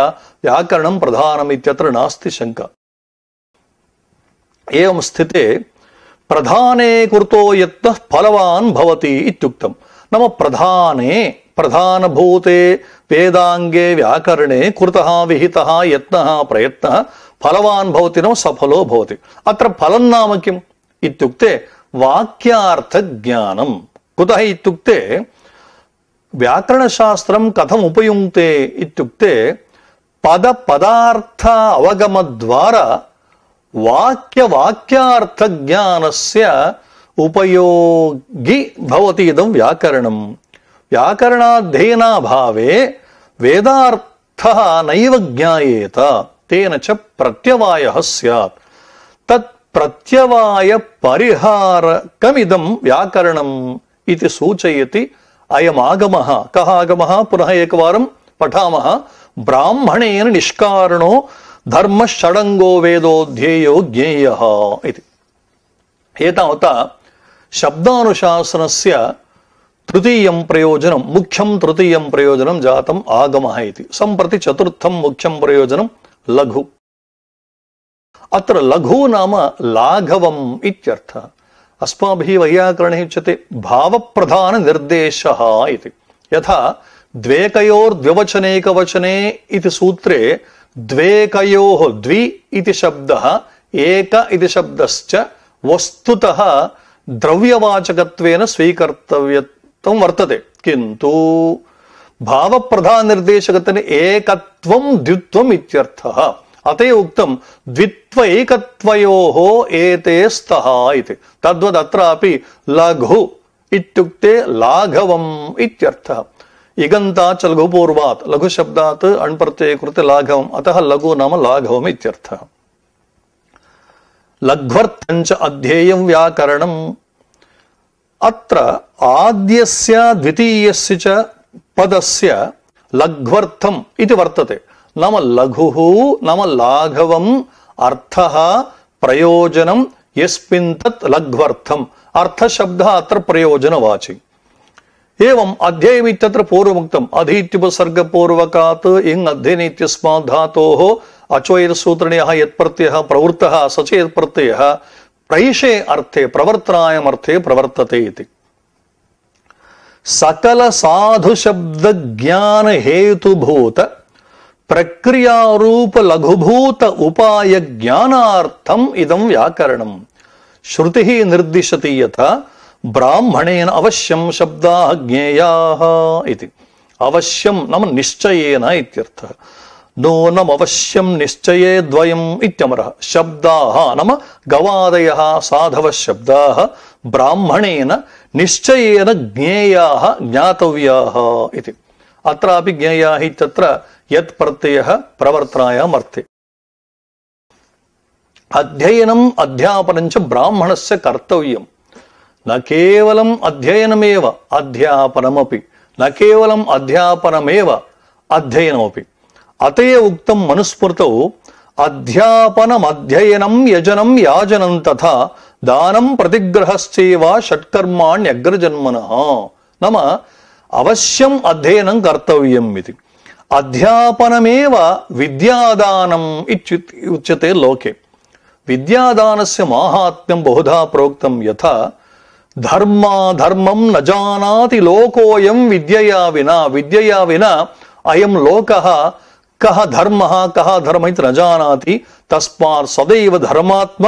ವ್ಯಾಕರಣಂ ಪ್ರಧಾನಂ ಇತ್ಯತ್ರ ನಾಸ್ತಿ ಶಂಕ. ಏವಂ ಸ್ಥಿತೆ ಪ್ರಧಾನೇ ಕುರ್ತೋ ಯತ್ನಃ ಫಲವಾನ್ ಭವತಿ ಇತ್ಯುಕ್ತಂ. ನಮ್ಮ ಪ್ರಧಾನೇ ಪ್ರಧಾನಭೂತೆ ವೇದಾಂಗೆ ವ್ಯಾಕರಣೆ ಕೃತಃ ವಿಹಿತಃ ಯತ್ನಃ ಪ್ರಯತ್ನಃ ಫಲವಾನ್ ಭವತಿ ನೋ ಸಫಲೋ ಭವತಿ. ಅತ್ರ ಫಲಂ ನಾಮ ಕಿಂ ಇತ್ಯುಕ್ತೆ ವಾಕ್ಯಾರ್ಥ ಜ್ಞಾನಂ. ಕುತಃ ಇತ್ಯುಕ್ತೆ ವ್ಯಾಕರಣಶಾಸ್ತ್ರಂ ಕಥಂ ಉಪಯುಂಕ್ತೆ ಇತ್ಯುಕ್ತೆ ಪದ ಪದಾರ್ಥ ಅವಗಮದ್ವಾರ ವಾಕ್ಯ ವಾಕ್ಯಾರ್ಥ ಜ್ಞಾನಸ್ಯ ಉಪಯೋಗಿ ಭವತಿ ಇದಂ ವ್ಯಾಕರಣಂ. ವ್ಯಾಕರಣಾಧ್ಯಯನಾಭಾವೇ ವೇದಾರ್ಥಃ ನೈವ ಜ್ಞಾಯೇತ ತೇನ ಚ ಪ್ರತ್ಯವಾಯಃ ಸ್ಯಾತ್. ತತ್ ಪ್ರತ್ಯವಾಯ ಪರಿಹಾರಕಮಿದಂ ವ್ಯಾಕರಣಂ ಇತಿ ಸೂಚಯತಿ ಅಯಂ ಆಗಮಃ. ಕಃ ಆಗಮಃ? ಪುನಃ ಏಕವಾರಂ ಪಠಾಮಃ. ಬ್ರಾಹ್ಮಣೇನ ನಿಷ್ಕಾರಣೋ ಧರ್ಮ ಷಡಂಗೋ ವೇದೋಧ್ಯೇಯೋ ಜ್ಞೇಯಃ ಇತಿ. ಏತಾವತಾ ಶಬ್ದಾನುಶಾಸನಸ್ಯ ತೃತೀಯಂ ಪ್ರಯೋಜನಂ ಮುಖ್ಯಂ ತೃತೀಯಂ ಪ್ರಯೋಜನಂ ಜಾತಂ ಆಗಮಃ ಇತಿ. ಸಂಪ್ರತಿ ಚತುರ್ಥಂ ಮುಖ್ಯಂ ಪ್ರಯೋಜನಂ ಲಘು. ಅತ್ರ ಲಘು ನಾಮ ಲಾಘವಂ ಇತ್ಯರ್ಥ. ಅಸ್ಮಾಭಿಃ ವೈಯಾಕರಣೇ ಉಚ್ಯತೆ ಭಾವಪ್ರಧಾನ ನಿರ್ದೇಶಃ ಇತಿ. ಯಥಾ ದ್ವೇಕಯೋರ್ದ್ವಿವಚನೇಕವಚನೆ ಇತಿ ಸೂತ್ರೇ ದ್ವೇಕಯೋಃ ದ್ವಿ ಇತಿ ಶಬ್ದಃ ಏಕ ಇತಿ ಶಬ್ದಶ್ಚ ವಸ್ತುತಃ ದ್ರವ್ಯವಾಚಕತ್ವೇನ ಸ್ವೀಕರ್ತವ್ಯತ್ವಂ ವರ್ತತೆ. ಕಿಂತು ಭಾವಪ್ರಧಾನ ನಿರ್ದೇಶಕತ್ವೇನ ಏಕತ್ವಂ ದ್ವಿತ್ವಂ ಇತ್ಯರ್ಥಃ. ಅತೇ ಉಕ್ತಂ ದ್ವಿತ್ವೈಕತ್ವಯೋಃ ಏತೇ ಸ್ತಃ ಇತಿ. ತದ್ವದ್ ಅತ್ರಾಪಿ ಲಘು ಇತ್ಯುಕ್ತೆ ಲಾಘವಂ ಇತ್ಯರ್ಥಃ. ಇಗಂತಾಚ ಲಘುಪೂರ್ವಾತ್ ಲಘು ಶಬ್ದಾತ್ ಅಣ್ಪ್ರತ್ಯಯ ಕೃತೆ ಲಾಘವಂ ಅತಃ ಲಘು ನಾಮ ಲಾಘವಂ ಇತ್ಯರ್ಥಃ. ಲಘ್ವರ್ಥಂಚ ಅಧ್ಯೇಯಂ ವ್ಯಾಕರಣಂ. ಅತ್ರ ಆದ್ಯಸ್ಯ ದ್ವಿತೀಯಸ್ಯ ಚ ಪದಸ್ಯ ಲಘ್ವರ್ಥಂ ಇತಿ ವರ್ತತೆ. ನಾಮ ಲಘುಃ ನಾಮ ಲಾಘವಂ ಅರ್ಥಃ ಪ್ರಯೋಜನಂ ಯಸ್ಮಿನ್ ತತ್ ಲಘ್ವರ್ಥಂ. ಅರ್ಥಶಬ್ದಃ ಅತ್ರ ಪ್ರಯೋಜನವಾಚಿ. ಏವಂ ಅಧ್ಯಯಮಿತ್ಯತ್ರ ಪೂರ್ವಮುಕ್ತಂ ಅಧೀತ್ಯುಪಸರ್ಗಪೂರ್ವಕಾತ್ ಇಂಗ್ ಅಧ್ಯಯನೇತ್ಯಸ್ಮಾತ್ ಧಾತೋಃ ಅಚೋಯರ್ ಸೂತ್ರಣೀಯಃ ಯತ್ಪ್ರತ್ಯಯಃ ಪ್ರವೃತ್ತಃ ಸ ಚ ಯತ್ಪ್ರತ್ಯಯಃ ಪ್ರೈಷೇ ಅರ್ಥೇ ಪ್ರವರ್ತನಾಯಂ ಅರ್ಥೇ ಪ್ರವರ್ತತೆ ಇತಿ. ಸಕಲ ಸಾಧು ಶಬ್ದ ಜ್ಞಾನ ಹೇತುಭೂತ ಪ್ರಕ್ರಿಯಾರೂಪ ಲಘುಭೂತ ಉಪಾಯ ಜ್ಞಾನಾರ್ಥಂ ಇದಂ ವ್ಯಾಕರಣಂ. ಶ್ರುತಿ ನಿರ್ದಿಶತಿ ಯಥಾ ಬ್ರಾಹ್ಮಣೇನ ಅವಶ್ಯಂ ಶಬ್ದಾಃ ಜ್ಞೇಯಾಃ ಇತಿ. ಅವಶ್ಯಂ ನಾಮ ನಿಶ್ಚಯೇನ ಇತ್ಯರ್ಥಃ. ನೂನಂ ಅವಶ್ಯಂ ನಿಶ್ಚಯೇ ದ್ವಯಂ ಇತ್ಯಮರಃ. ಶಬ್ದಾಃ ನಾಮ ಗವಾದಯಃ ಸಾಧವಃ ಶಬ್ದಾಃ ಬ್ರಾಹ್ಮಣೇನ ನಿಶ್ಚಯೇನ ಜ್ಞೇಯಾಃ ಜ್ಞಾತವ್ಯಾಃ ಇತಿ. ಅತ್ರಾಪಿ ಜ್ಞೇಯಾಃ ಇತ್ಯತ್ರ ಯತ್ ಪ್ರತ್ಯಯಃ ಪ್ರವರ್ತನಾಯಾಮ್ ಅರ್ಥೆ. ಅಧ್ಯಯನಂ ಅಧ್ಯಾಪನಂಚ ಬ್ರಾಹ್ಮಣಸ್ಯ ಕರ್ತವ್ಯಂ. ನ ಕೇವಲಂ ಅಧ್ಯಯನಮೇವ ಅಧ್ಯಾಪನಮಪಿ ನ ಕೇವಲಂ ಅಧ್ಯಾಪನಮೇವ ಅಧ್ಯಯನಮಪಿ. ಅತೇ ಉಕ್ತಂ ಮನುಸ್ಮೃತೌ ಅಧ್ಯಾಪನಮಧ್ಯಯನಂ ಯಜನಂ ಯಾಜನಂ ತಥಾ ದಾನಂ ಪ್ರತಿಗ್ರಹಶ್ಚೈವ ಷಟ್ಕರ್ಮಾಣ್ಯಗ್ರಜನ್ಮನಃ. ನಮ ಅವಶ್ಯಂ ಅಧ್ಯಯನಂ ಕರ್ತವ್ಯಂ ಇತಿ. ಅಧ್ಯಾಪನಮೇವ ವಿದ್ಯಾದಾನಂ ಉಚ್ಯತೆ ಲೋಕೆ. ವಿದ್ಯಾದಾನಸ್ಯ ಮಾಹಾತ್ಮ್ಯಂ ಬಹುಧಾ ಪ್ರೋಕ್ತಂ ಯಥಾ ಧರ್ಮ ಧರ್ಮಂ ನ ಜಾನಾತಿ ಲೋಕೋಯಂ ವಿದ್ಯೆಯಾ ವಿನಾ ಅಯಂ ಲೋಕಃ ಕಹ ಧರ್ಮಃ ಕಹ ಧರ್ಮ ಇತಿ ನ ಜಾನಾತಿ ತಸ್ಮಾತ್ ಸದೈವ ಧರ್ಮಾತ್ಮ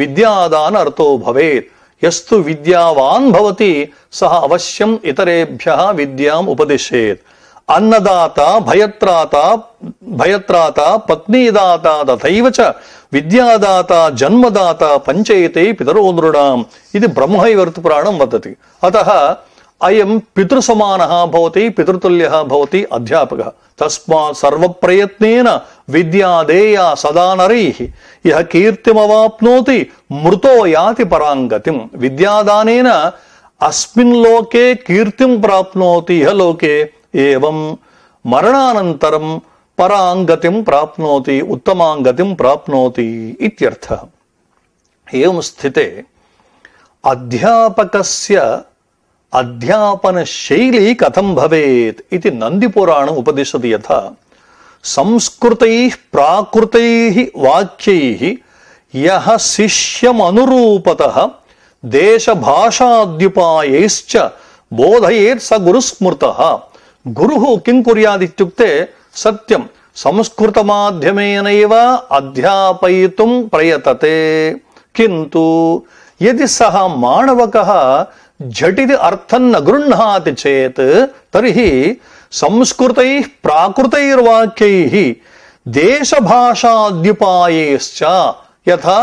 ವಿದ್ಯಾದಾನ ಅರ್ಥೋ ಭವೇತ್. ಯಸ್ತು ವಿದ್ಯಾವಾನ್ ಭವತಿ ಸಹ ಅವಶ್ಯಂ ಇತರೇಭ್ಯಃ ವಿದ್ಯಾಂ ಉಪದಿಶೇತ್. ಅನ್ನದಾತ ಭಯತ್ರಾತ ಪತ್ನಿದಾತ ತಥೈವ ಚ ವಿದ್ಯಾದಾತ ಜನ್ಮದಾತ ಪಂಚೈತೆ ಪಿತರೋ ನೃಣಾಂ ಇದು ಬ್ರಹ್ಮವೈವರ್ತ ಪುರಾಣಂ ವದತಿ. ಅತಃ ಅಯಂ ಪಿತೃಸಮಾನಃ ಭವತಿ ಪಿತೃತುಲ್ಯಃ ಭವತಿ ಅಧ್ಯಾಪಕಃ. ತಸ್ಮಾತ್ ಸರ್ವಪ್ರಯತ್ನೇನ ವಿದ್ಯಾದೇಯ ಸದಾ ನರೈಃ ಯಃ ಕೀರ್ತಿಮವಾಪ್ನೋತಿ ಮೃತೋ ಯಾತಿ ಪರಾಂಗತಿಂ. ವಿದ್ಯಾದಾನೇನ ಅಸ್ಮಿನ್ ಲೋಕೆ ಕೀರ್ತಿಂ ಪ್ರಾಪ್ನೋತಿ ಇಹ ಲೋಕೆ ಏವಂ ಮರಣಾನಂತರಂ ಪರಾಂಗತಿಂ ಪ್ರಾಪ್ನೋತಿ ಉತ್ತಮಾಂಗತಿಂ ಪ್ರಾಪ್ನೋತಿ ಇತ್ಯರ್ಥಃ. ಏವಂ ಸ್ಥಿತೆ ಅಧ್ಯಾಪಕಸ್ಯ ಅಧ್ಯಾಪನ ಶೈಲಿ ಕಥಂ ಭವೇತ್ ಇತಿ ನಂದಿಪುರಾಣ ಉಪದಿಶತಿ. ಯಥಾ ಸಂಸ್ಕೃತೈಃ ಪ್ರಾಕೃತೈಃ ವಾಕ್ಯೈಃ ಯಃ ಶಿಷ್ಯಮನುರೂಪತಃ ದೇಶಭಾಷಾದ್ಯುಪಾಯೈಶ್ಚ ಬೋಧಯೇತ್ ಸ ಗುರುಸ್ಮೃತಃ. ಗುರುಃ ಕಿಂ ಕುರ್ಯಾತ್ ಇತ್ಯುಕ್ತೆ ಸತ್ಯಂ ಸಂಸ್ಕೃತ ಮಾಧ್ಯಮೇನೈವ ಅಧ್ಯಾಪಯಿತುಂ ಪ್ರಯತತೆ ಕಿಂತು ಯದಿ ಸಹ ಮಾಣವಕಃ ಝಟಿತಿ ಅರ್ಥಂ ನ ಗೃಹ್ಣಾತಿ ಚೇತ್ ತರ್ಹಿ ಸಂಸ್ಕೃತೈಃ ಪ್ರಾಕೃತೈರ್ವಾಕ್ಯೈಃ ದೇಶಭಾಷಾದ್ಯುಪಾಯೈಶ್ಚ ಯಥಾ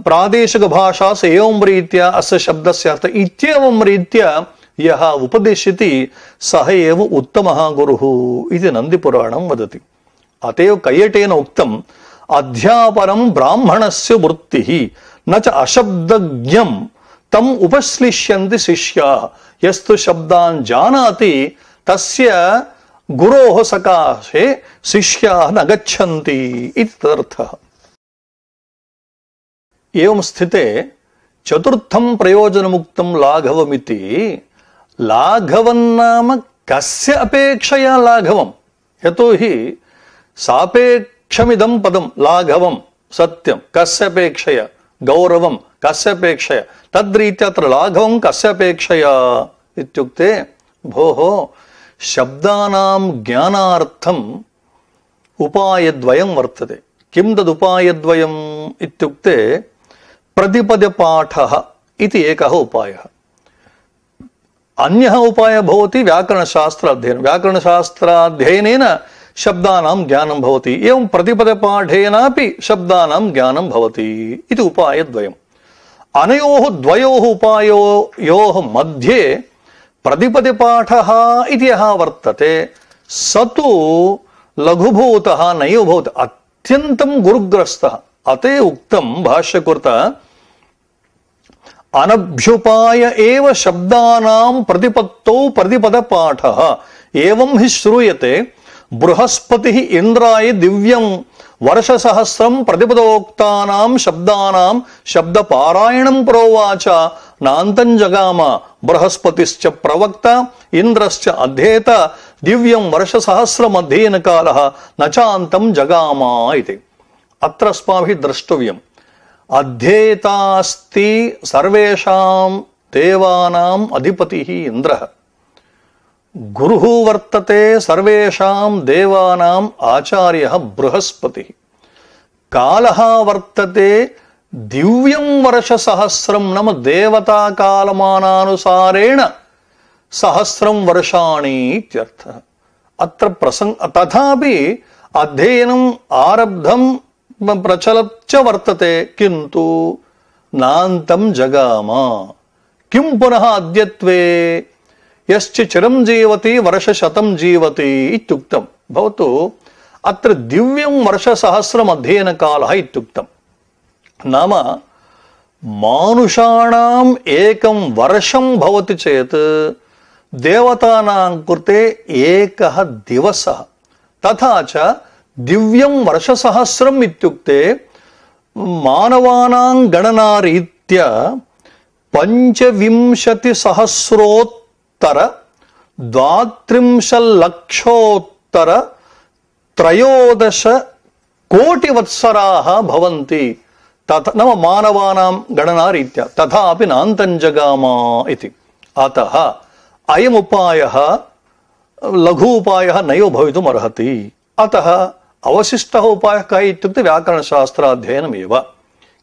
ಪ್ರಾದೇಶಿಕ ಭಾಷಾ ಏವಂ ರೀತ್ಯ ಅಸ್ಯ ಶಬ್ದಸ್ಯ ಅರ್ಥ ಇತ್ಯೇವಂ ರೀತ್ಯ ಯಹ ಉಪದಿಶತಿ ಸಹ ಏವ ಉತ್ತಮಃ ಗುರುಃ ಇತಿ ನಂದಿಪುರಾಣಂ ವದತಿ. ಅತೇವ ಕೈಯಟೇನ ಉಕ್ತಂ ಅಧ್ಯಾಪನಂ ಬ್ರಾಹ್ಮಣಸ್ಯ ವೃತ್ತಿಃ ನ ಚ ಅಶಬ್ದಜ್ಞಂ ತಂ ಉಪಶ್ಲಿಷ್ಯಂತಿ ಶಿಷ್ಯಾಃ. ಯಸ್ತು ಶಬ್ದಾನ್ ಜಾನಾತಿ ತಸ್ಯ ಗುರೋಃ ಸಕಾಶೆ ಶಿಷ್ಯಾಃ ನ ಗಚ್ಚಂತಿ ಇತಿ ತದರ್ಥಃ. ಏವಂ ಸ್ಥಿತೆ ಚತುರ್ಥಂ ಪ್ರಯೋಜನಮುಕ್ತಂ ಲಾಘವಮಿತಿ. ಲಾಘವನ್ನಾಮ ಕಸ್ಯ ಅಪೇಕ್ಷೆಯ ಲಾಘವಂ. ಯತೋ ಹಿ ಸಾಪೇಕ್ಷಮಿದಂ ಪದಂ ಲಾಘವಂ ಸತ್ಯಂ ಕಸ್ಯ ಅಪೇಕ್ಷೆಯ ಗೌರವಂ ಕಸ್ಯ ಅಪೇಕ್ಷೆಯ ತದ್ರೀತ್ಯ ಅತ್ರ ಲಾಘವಂ ಕಸ್ಯ ಅಪೇಕ್ಷೆಯ ಇತ್ಯುಕ್ತೆ ಭೋಃ ಶಬ್ದಾನಾಂ ಜ್ಞಾನಾರ್ಥಂ ಉಪಾಯದ್ವಯಂ ವರ್ತತೆ. ಕಿಂ ತದುಪಾಯದ್ವಯಂ ಇತ್ಯುಕ್ತೆ ಪ್ರತಿಪದ ಪಾಠಃ ಇತಿ ಏಕಃ ಉಪಾಯಃ. ಅನ್ಯಃ ಉಪಾಯ ಭವತಿ ವ್ಯಾಕರಣಶಾಸ್ತ್ರ ಅಧ್ಯಯನ. ವ್ಯಾಕರಣಶಾಸ್ತ್ರಾಧ್ಯಯನೇನ ಶಬ್ದಾನಾಂ ಜ್ಞಾನಂ ಭವತಿ. ಏವಂ ಪ್ರತಿಪದ ಪಾಠೇನಾಪಿ ಶಬ್ದಾನಾಂ ಜ್ಞಾನಂ ಭವತಿ ಇತಿ ಉಪಾಯದ್ವಯಂ. ಅನಯೋಃ ದ್ವಯೋಃ ಉಪಾಯೋಯೋಃ ಮಧ್ಯೆ ಪ್ರತಿಪದ ಪಾಠಃ ಇತಿ ಯಃ ವರ್ತತೆ ಸತು ಲಘುಭೂತಃ ನೈವ ಭವತಿ ಅತ್ಯಂತಂ ಗುರುಗ್ರಸ್ತಃ. ಅತೇ ಉಕ್ತಂ ಭಾಷ್ಯಕೃತ ಅನಭ್ಯುಪಾಯ ಏವ ಶಬ್ದಾನಾಂ ಪ್ರತಿಪತ್ತೌ ಪ್ರತಿಪದ ಪಾಠಃ. ಏವಂ ಹಿ ಶ್ರೂಯತೆ ಬೃಹಸ್ಪತಿಃ ಇಂದ್ರಾಯ ದಿವ್ಯಂ ವರ್ಷಸಹಸ್ರಂ ಪ್ರತಿಪದೋಕ್ತಾನಾಂ ಶಬ್ದಾನಾಂ ಶಬ್ದ ಪಾರಾಯಣಂ ಪ್ರೋವಾಚ ನಾಂತಂ ಜಗಾಮ ಬೃಹಸ್ಪತಿಶ್ಚ ಪ್ರವಕ್ತ ಇಂದ್ರಶ್ಚ ಅಧ್ಯೇತ ದಿವ್ಯಂ ವರ್ಷಸಹಸ್ರಂ ಅಧ್ಯಯನ ಕಾಲಃ ನ ಚಾಂತಂ ಜಗಾಮ ಇತಿ. ಅತ್ರ ಅಸ್ಮಾಭಿಃ ದ್ರಷ್ಟವ್ಯಂ ಅಧ್ಯೇತಾಸ್ತಿ ಸರ್ವೇಷಾಂ ದೇವಾನಾಂ ಅಧಿಪತಿಃ ಇಂದ್ರಃ. ಗುರುಃ ವರ್ತತೆ ಸರ್ವೇಷಾಂ ದೇವಾನಾಂ ಆಚಾರ್ಯಃ ಬೃಹಸ್ಪತಿಃ. ಕಾಲಃ ವರ್ತತೆ ದಿವ್ಯಂ ವರ್ಷಸಹಸ್ರಂ ನಮ ದೇವತಾ ಕಾಲಮಾನಾನುಸಾರೇಣ ಸಹಸ್ರಂ ವರ್ಷಾಣಿ ಇತ್ಯರ್ಥಃ. ಅತ್ರ ಪ್ರಸಂಗ ತಥಾಪಿ ಅಧ್ಯಯನಂ ಆರಬ್ಧಂ ಪ್ರಚಲಚ್ಚ ವರ್ತತೆ ಕಿಂತು ನಾಂತಂ ಜಗಾಮ. ಕಿಂ ಪುನಃ ಅದ್ಯತ್ವೇ ಯಶ್ಚ ಚಿರಂ ಜೀವತಿ ವರ್ಷಶತಂ ಜೀವತಿ ಇತ್ಯುಕ್ತಂ ಭವತು. ಅತ್ರ ದಿವ್ಯಂ ವರ್ಷಸಹಸ್ರಂ ಅಧ್ಯಯನ ಕಾಲಃ ಇತ್ಯುಕ್ತಂ. ನಾಮ ಮಾನುಷಾಣಾಂ ಏಕಂ ವರ್ಷಂ ಭವತಿ ಚೇತ್ ದೇವತಾನಾಂ ಕೃತೆ ಏಕಃ ದಿವಸಃ. ತಥಾ ಚ ದಿವ್ಯಂ ವರ್ಷಸಹಸ್ರಂ ಇತ್ಯುಕ್ತೆ ಮಾನವಾನಾಂ ಗಣನಾರೀತ್ಯ 25,000 द्वात्रिंशल्लक्षोत्तर त्रयोदश कोटिवत्सराः भवन्ति तथा नाम मानवानां गणना रीत्या तथापि नान्तञ्जगाम इति। अतः अयम् उपायः लघु उपायः नैव भवितुम् अर्हति। अतः अवशिष्टः उपायः कः इत्युक्ते व्याकरणशास्त्राध्ययनमेव।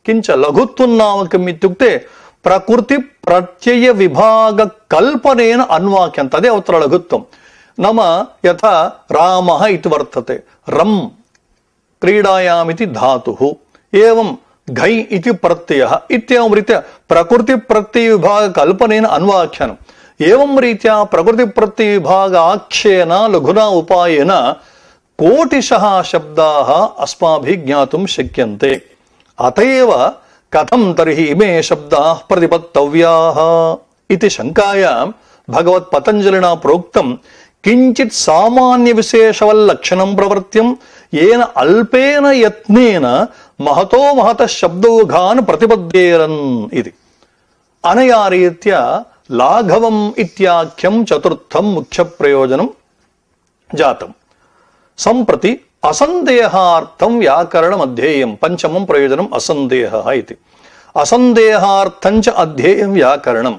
किञ्च लघुत्वं नाम किम् इत्युक्ते प्रकृति प्रत्यय विभाग कल्पनेन अन्वाक्यं तदेव अत्र लघुत्वं। नाम यथा रामः इति वर्तते, रम् क्रीडायामिति धातुः, एवं घै इति प्रत्ययः इत्येवं रीत्या प्रकृति प्रत्यय विभाग कल्पनेन अन्वाख्यानम्। एवं रीत्या प्रकृति प्रत्यय विभाग आख्येन लघुना उपायेन कोटिशः शब्दाः अस्माभिः ज्ञातुं शक्यन्ते। अतएव कथं तर्हि इमे शब्दाः प्रतिपत्तव्याः इति शङ्कायां भगवत् पतञ्जलिना प्रोक्तं किञ्चित् सामान्य विशेषवल्लक्षणं प्रवर्त्यं येन अल्पेन यत्नेन महतो महतः शब्दौघान् प्रतिपद्येरन् इति। अनया रीत्या लाघवम् इत्याख्यं चतुर्थं मुख्यप्रयोजनं जातम्। सम्प्रति असन्देहार्थं व्याकरणम् अध्येयं पंचमं प्रयोजनम् असन्देहः इति। असन्देहार्थं च अध्येयं व्याकरणम्।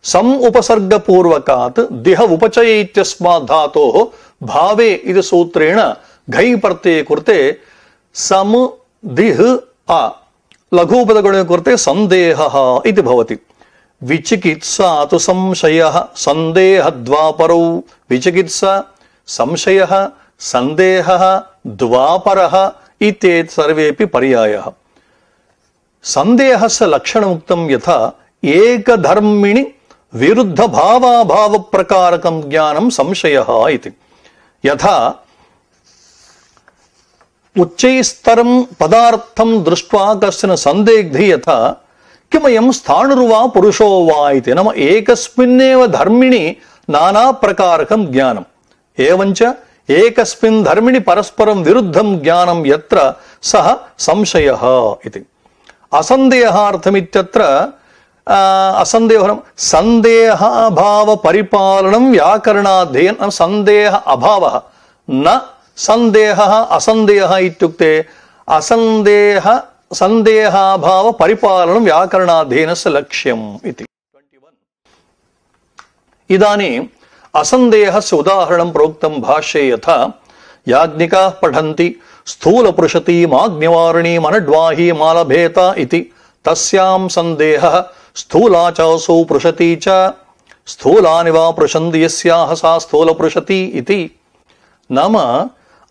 सम् उपसर्गपूर्वकात् दिह उपचय इत्यस्मात् धातोः भावे इति सूत्रेण घै प्रत्यये कृते सम् दिह अ लघुपदगुणे कृते सन्देहः इति भवति। विचिकित्सा तु संशयः सन्देहद्वापरौ विचिकित्सा संशयः सन्देहः द्वापरः इत्येते सर्वेपि पर्यायः। सन्देहस्य लक्षणमुक्तं यथा एकधर्मिणि विरुद्ध भावाभाव प्रकारकं ज्ञानं संशयः इति। यथा उच्चैस्तरं पदार्थं दृष्ट्वा कश्चन सन्देग्धि यथा किमयं स्थाणुर्वा पुरुषो वा इति। नाम एकस्मिन्नेव धर्मिणि नाना प्रकारकं ज्ञानम्। एवञ्च एकस्मिन् धर्मिणि परस्परं विरुद्धं ज्ञानं यत्र सः संशयः इति। असन्देहार्थमित्यत्र असन्देहं सन्देहाभाव परिपालनं व्याकरणाध्ययनं। सन्देह अभावः न सन्देहः असन्देहः इत्युक्ते असन्देह सन्देहाभाव परिपालनं व्याकरणाध्ययनस्य लक्ष्यम् इति। इदानीम् असन्देहस्य उदाहरणं प्रोक्तं भाष्ये यथा याज्ञिकाः पठन्ति स्थूलपृषतीमाग्निवारिणीम् अनड्वाहीम् आलभेत इति। तस्यां सन्देहः स्थूला चासौ पृषती च स्थूलानि वा पृशन्ति यस्याः सा स्थूलपृषती इति। नाम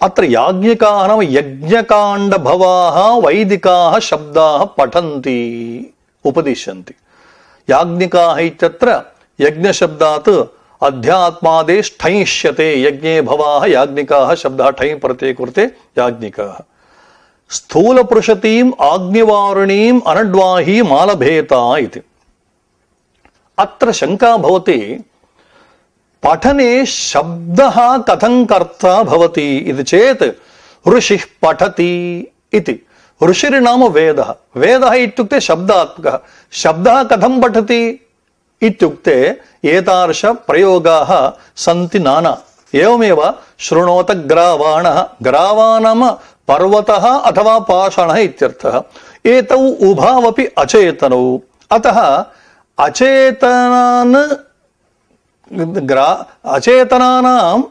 अत्र याज्ञिकाः नाम यज्ञकाण्डभवाः वैदिकाः शब्दाः पठन्ति उपदिश्यन्ति। याज्ञिकाः इत्यत्र यज्ञशब्दात् अध्यात्मादेश ठञ्ष्यते यज्ञे भवाः याज्ञिकाः शब्दः ठञ् प्रत्यये कृते याज्ञिकाः। स्थूलपृषतीम् आग्निवारिणीम् अनड्वाहीम् आलभेत इति। अत्र शङ्का भवति पठने शब्दः कथं कर्ता भवति इति चेत् ऋषिः पठति इति। ऋषिर्नाम वेदः। वेदः इत्युक्ते शब्दात्मकः। शब्दः कथं पठति इत्युक्ते एतादृश प्रयोगाः सन्ति नाना। एवमेव शृणोत ग्रावाणः। ग्रावा नाम पर्वतः अथवा पाषाणः इत्यर्थः। एतौ उभावपि अचेतनौ। अतः अचेतनानां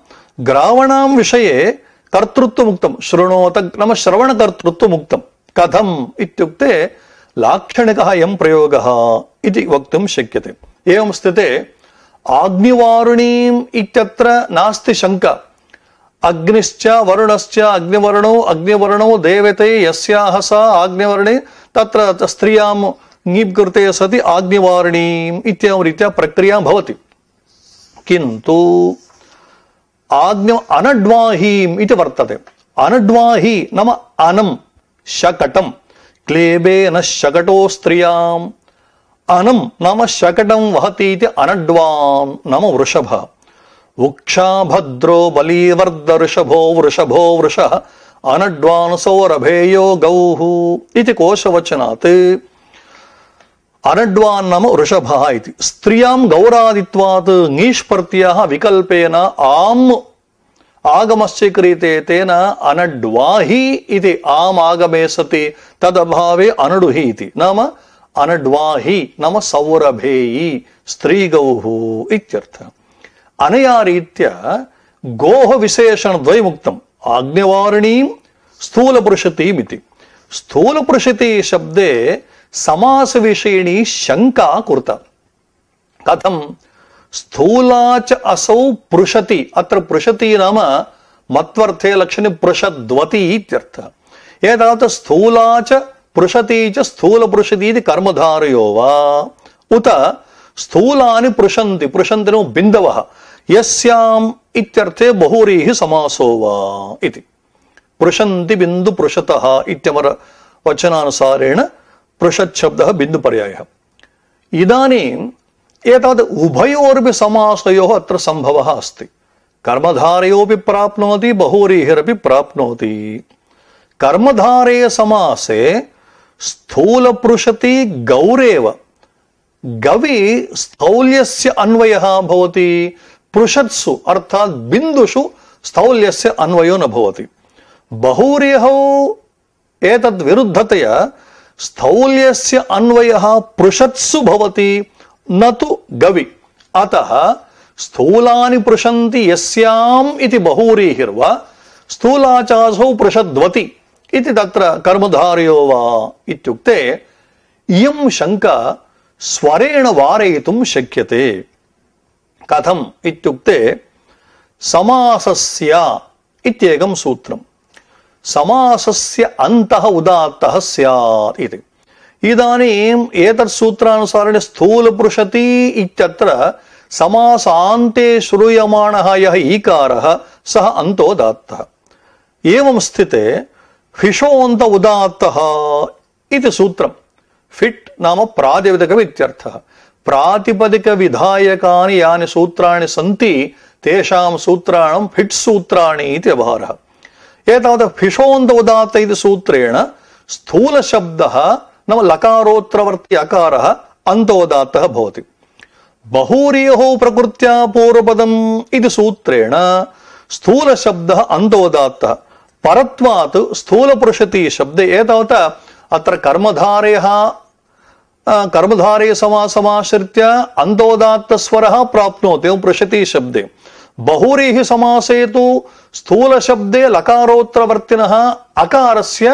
ग्रावणां विषये कर्तृत्वमुक्तं। शृणोत नाम श्रवणकर्तृत्वमुक्तं। कथम् इत्युक्ते लाक्षणिकः यं प्रयोगः इति वक्तुं शक्यते। एवं स्थिते आग्निवारुणीम् इत्यत्र नास्ति शङ्का। अग्निश्च वरुणश्च अग्निवर्णो देवते यस्याः सा आग्निवर्णे तत्र स्त्रियां ङीप् कृते सति आग्निवारिणीम् इत्येवं रीत्या प्रक्रिया भवति। किन्तु अनड्वाहीम् इति वर्तते। अनड्वाही नाम अनं शकटं क्लेबेन शकटो स्त्रियाम्। अनं नाम शकटं वहति इति अनड्वान् नाम वृषभः। उक्षा भद्रो बलीवर्द ऋषभो वृषः अनड्वान् सौरभेयो गौः इति कोशवचनात् अनड्वान् नाम वृषभः इति। स्त्रियां गौरादित्वात् ङीष् प्रत्ययः विकल्पेन आम् आगमस्य क्रियते तेन अनड्वाहि इति आम् आगमे सति तदभावे अनडुहि इति। नाम अनड्वाहि नाम सौरभेयी स्त्रीगौः इत्यर्थः। अनया रीत्या गोः विशेषणद्वयमुक्तम् आज्ञवारिणीं स्थूलपुरुषतीम् इति। स्थूलपुरुषती शब्दे समासविषयिणी शङ्का कृता। कथं? स्थूला च असौ पृषति, अत्र पृषति नाम मत्वर्थे लक्षणे पृषद्वती इत्यर्थः। एतावत् स्थूला च पृषति च स्थूलपृषति इति कर्मधारयो वा उत स्थूलानि पृशन्ति, पृशन्ति नो बिन्दवः यस्याम् इत्यर्थे बहुव्रीहि समासो वा इति। पृशन्ति बिन्दु पृषतः इत्यमर वचनानुसारेण पृषत् शब्दः बिन्दुपर्यायः। इदानीम् एतावत् उभयोरपि समासयोः अत्र सम्भवः अस्ति। कर्मधारयोऽपि प्राप्नोति बहुव्रीहिरपि प्राप्नोति। कर्मधारय समासे स्थूलपृषति गौरेव गवि स्थौल्यस्य अन्वयः भवति, पृषत्सु अर्थात् बिन्दुषु स्थौल्यस्य अन्वयो न भवति। बहुव्रीहौ एतद् विरुद्धतया स्थौल्यस्य अन्वयः पृषत्सु भवति न तु गवि। अतः स्थूलानि पृशन्ति यस्याम् इति बहुव्रीहिर्वा स्थूलाचासौ पृषद्वति इति तत्र कर्मधारयो वा इत्युक्ते इयं शङ्का स्वरेण वारयितुं शक्यते। कथम् इत्युक्ते समासस्य इत्येकं सूत्रम्। समासस्य अन्तः उदात्तः स्यात् इति। इदानीम् एतत् सूत्रानुसारेण स्थूलपृषति इत्यत्र समासान्ते श्रूयमाणः यः ईकारः सः अन्तोदात्तः। एवं स्थिते फिषोऽन्त उदात्तः इति सूत्रम्। फिट् नाम प्रातिपदिकम् इत्यर्थः। प्रातिपदिकविधायकानि यानि सूत्राणि सन्ति तेषां सूत्राणां फिट् सूत्राणि इति व्यवहारः। एतावत् फिषोऽन्त उदात्त इति सूत्रेण स्थूलशब्दः नाम लकारोत्तरवर्ति अकारः अन्तोदात्तः भवति। बहुव्रीहौ प्रकृत्या पूर्वपदम् इति सूत्रेण स्थूलशब्दः अन्तोदात्तः। परत्वात् स्थूलपृषति शब्दे एतावत् अत्र कर्मधारय समासमाश्रित्य अन्तोदात्तस्वरः प्राप्नोति एवं पृषति शब्दे। बहुव्रीहि समासे तु स्थूलशब्दे लकारोत्तरवर्तिनः अकारस्य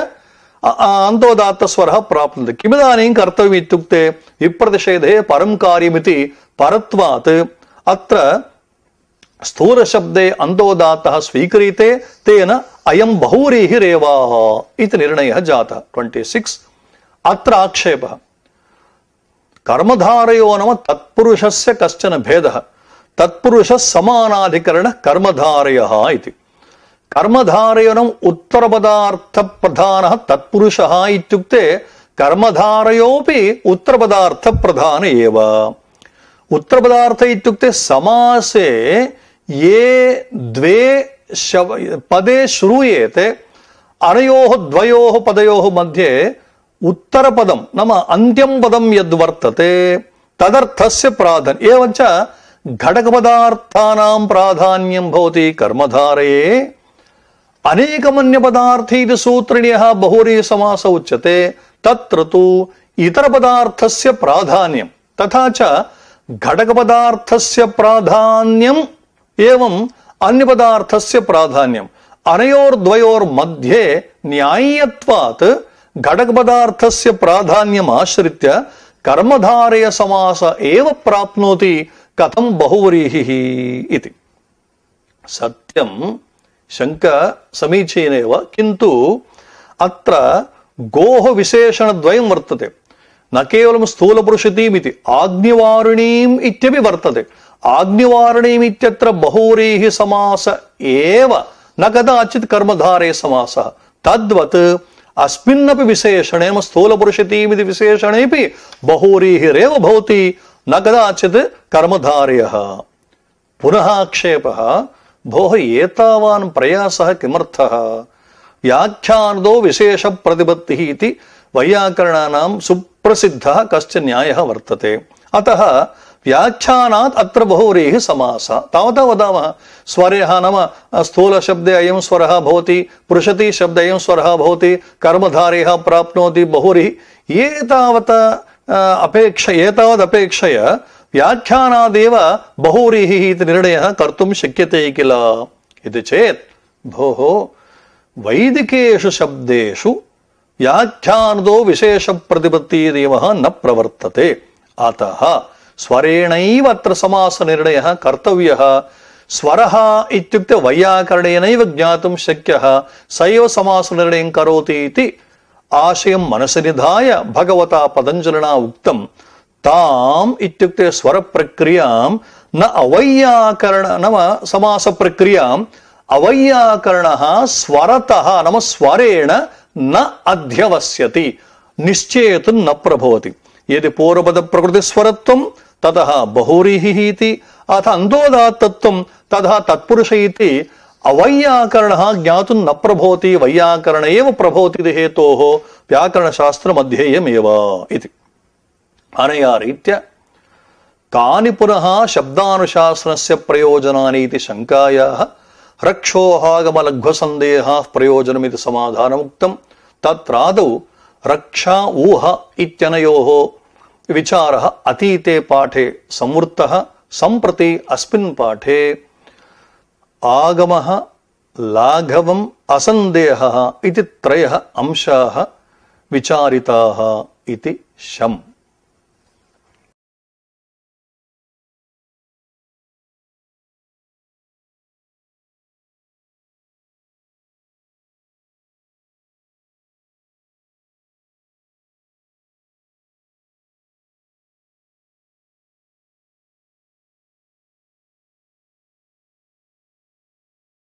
अन्तोदात्तस्वरः प्राप्नुते। किमिदानीं कर्तव्यम् इत्युक्ते विप्रतिषेधे परं कार्यमिति परत्वात् अत्र स्थूलशब्दे अन्तोदात्तः स्वीक्रियते तेन अयं बहुव्रीहिरेव इति निर्णयः जातः। 26 अत्र आक्षेपः। कर्मधारयो नाम तत्पुरुषस्य कश्चन भेदः। तत्पुरुषः समानाधिकरणः कर्मधारयः इति। कर्मधारयोनम् उत्तरपदार्थप्रधानः तत्पुरुषः इत्युक्ते कर्मधारयोऽपि उत्तरपदार्थप्रधान एव। उत्तरपदार्थ इत्युक्ते समासे ये द्वे पदे श्रूयेते अनयोः द्वयोः पदयोः मध्ये उत्तरपदं नाम अन्त्यं पदं यद्वर्तते तदर्थस्य प्राधान्यम्। एवञ्च घटकपदार्थानां प्राधान्यं भवति कर्मधारये। अनेकमन्यपदार्थे इति सूत्रिण्यः बहुव्रीहि समासः उच्यते। तत्र तु इतरपदार्थस्य प्राधान्यं तथा च घटकपदार्थस्य प्राधान्यम् एवं अन्यपदार्थस्य प्राधान्यम् अनयोर्द्वयोर्मध्ये न्याय्यत्वात् घटकपदार्थस्य प्राधान्यम् आश्रित्य कर्मधारय समास एव प्राप्नोति। कथं बहुव्रीहिः इति। सत्यं शङ्का समीचीनेव, किन्तु अत्र गोः विशेषणद्वयं वर्तते। न केवलं स्थूलपुरुषतीमिति आज्ञवारिणीम् इत्यपि वर्तते। आज्ञवारिणीम् इत्यत्र बहुव्रीहि समास एव न कदाचित् कर्मधारय समासः। तद्वत् अस्मिन्नपि विशेषणे स्थूलपुरुषतीमिति विशेषणेपि बहुव्रीहिरेव भवति, न कदाचित् कर्मधारयः। पुनः आक्षेपः, भोः एतावान् प्रयासः किमर्थः? व्याख्यानदो विशेषप्रतिपत्तिः इति वैयाकरणानां प्रसिद्धः कश्चन न्यायः वर्तते। अतः व्याख्यानात् अत्र बहुव्रीः समासः। तावता वदामः स्वरः नाम स्थूलशब्दे अयं स्वरः भवति, पृषति शब्दे अयं स्वरः भवति, कर्मधारयः प्राप्नोति बहुव्रीः, एतावदपेक्षया व्याख्यानादेव बहुव्रीः इति निर्णयः कर्तुं शक्यते किल इति चेत् भोः वैदिकेषु शब्देषु व्याख्यानदो विशेषप्रतिपत्तिनियमः न प्रवर्तते। अतः स्वरेणैव अत्र समासनिर्णयः कर्तव्यः। स्वरः इत्युक्ते वैयाकरणेनैव ज्ञातुं शक्यः, स एव समासनिर्णयं करोति इति आशयं मनसि निधाय भगवता पतञ्जलिना उक्तं। ताम् इत्युक्ते स्वरप्रक्रियां न अवैयाकरण नाम समासप्रक्रियाम् अवैयाकरणः स्वरतः नाम स्वरेण न अध्यवस्यति, निश्चेतुं न प्रभवति। यदि पूर्वपदप्रकृतिस्वरत्वं ततः बहुव्रीः इति, अथ अन्तोदात्तत्वं ततः तत्पुरुष इति अवैयाकरणः ज्ञातुं न प्रभवति, वैयाकरण एव प्रभवति इति हेतोः व्याकरणशास्त्रमध्येयमेव इति। अनया रीत्या कानि पुनः शब्दानुशासनस्य प्रयोजनानि इति शङ्कायाः रक्षोहागमलघ्वसन्देहाः प्रयोजनमिति समाधानमुक्तं। तत्रादौ रक्षा ऊह इत्यनयोः विचारः अतीते पाठे संवृत्तः, सम्प्रति अस्मिन् पाठे आगमः, लाघवम्, असन्देहः इति त्रयः अंशाः विचारिताः इति शम्।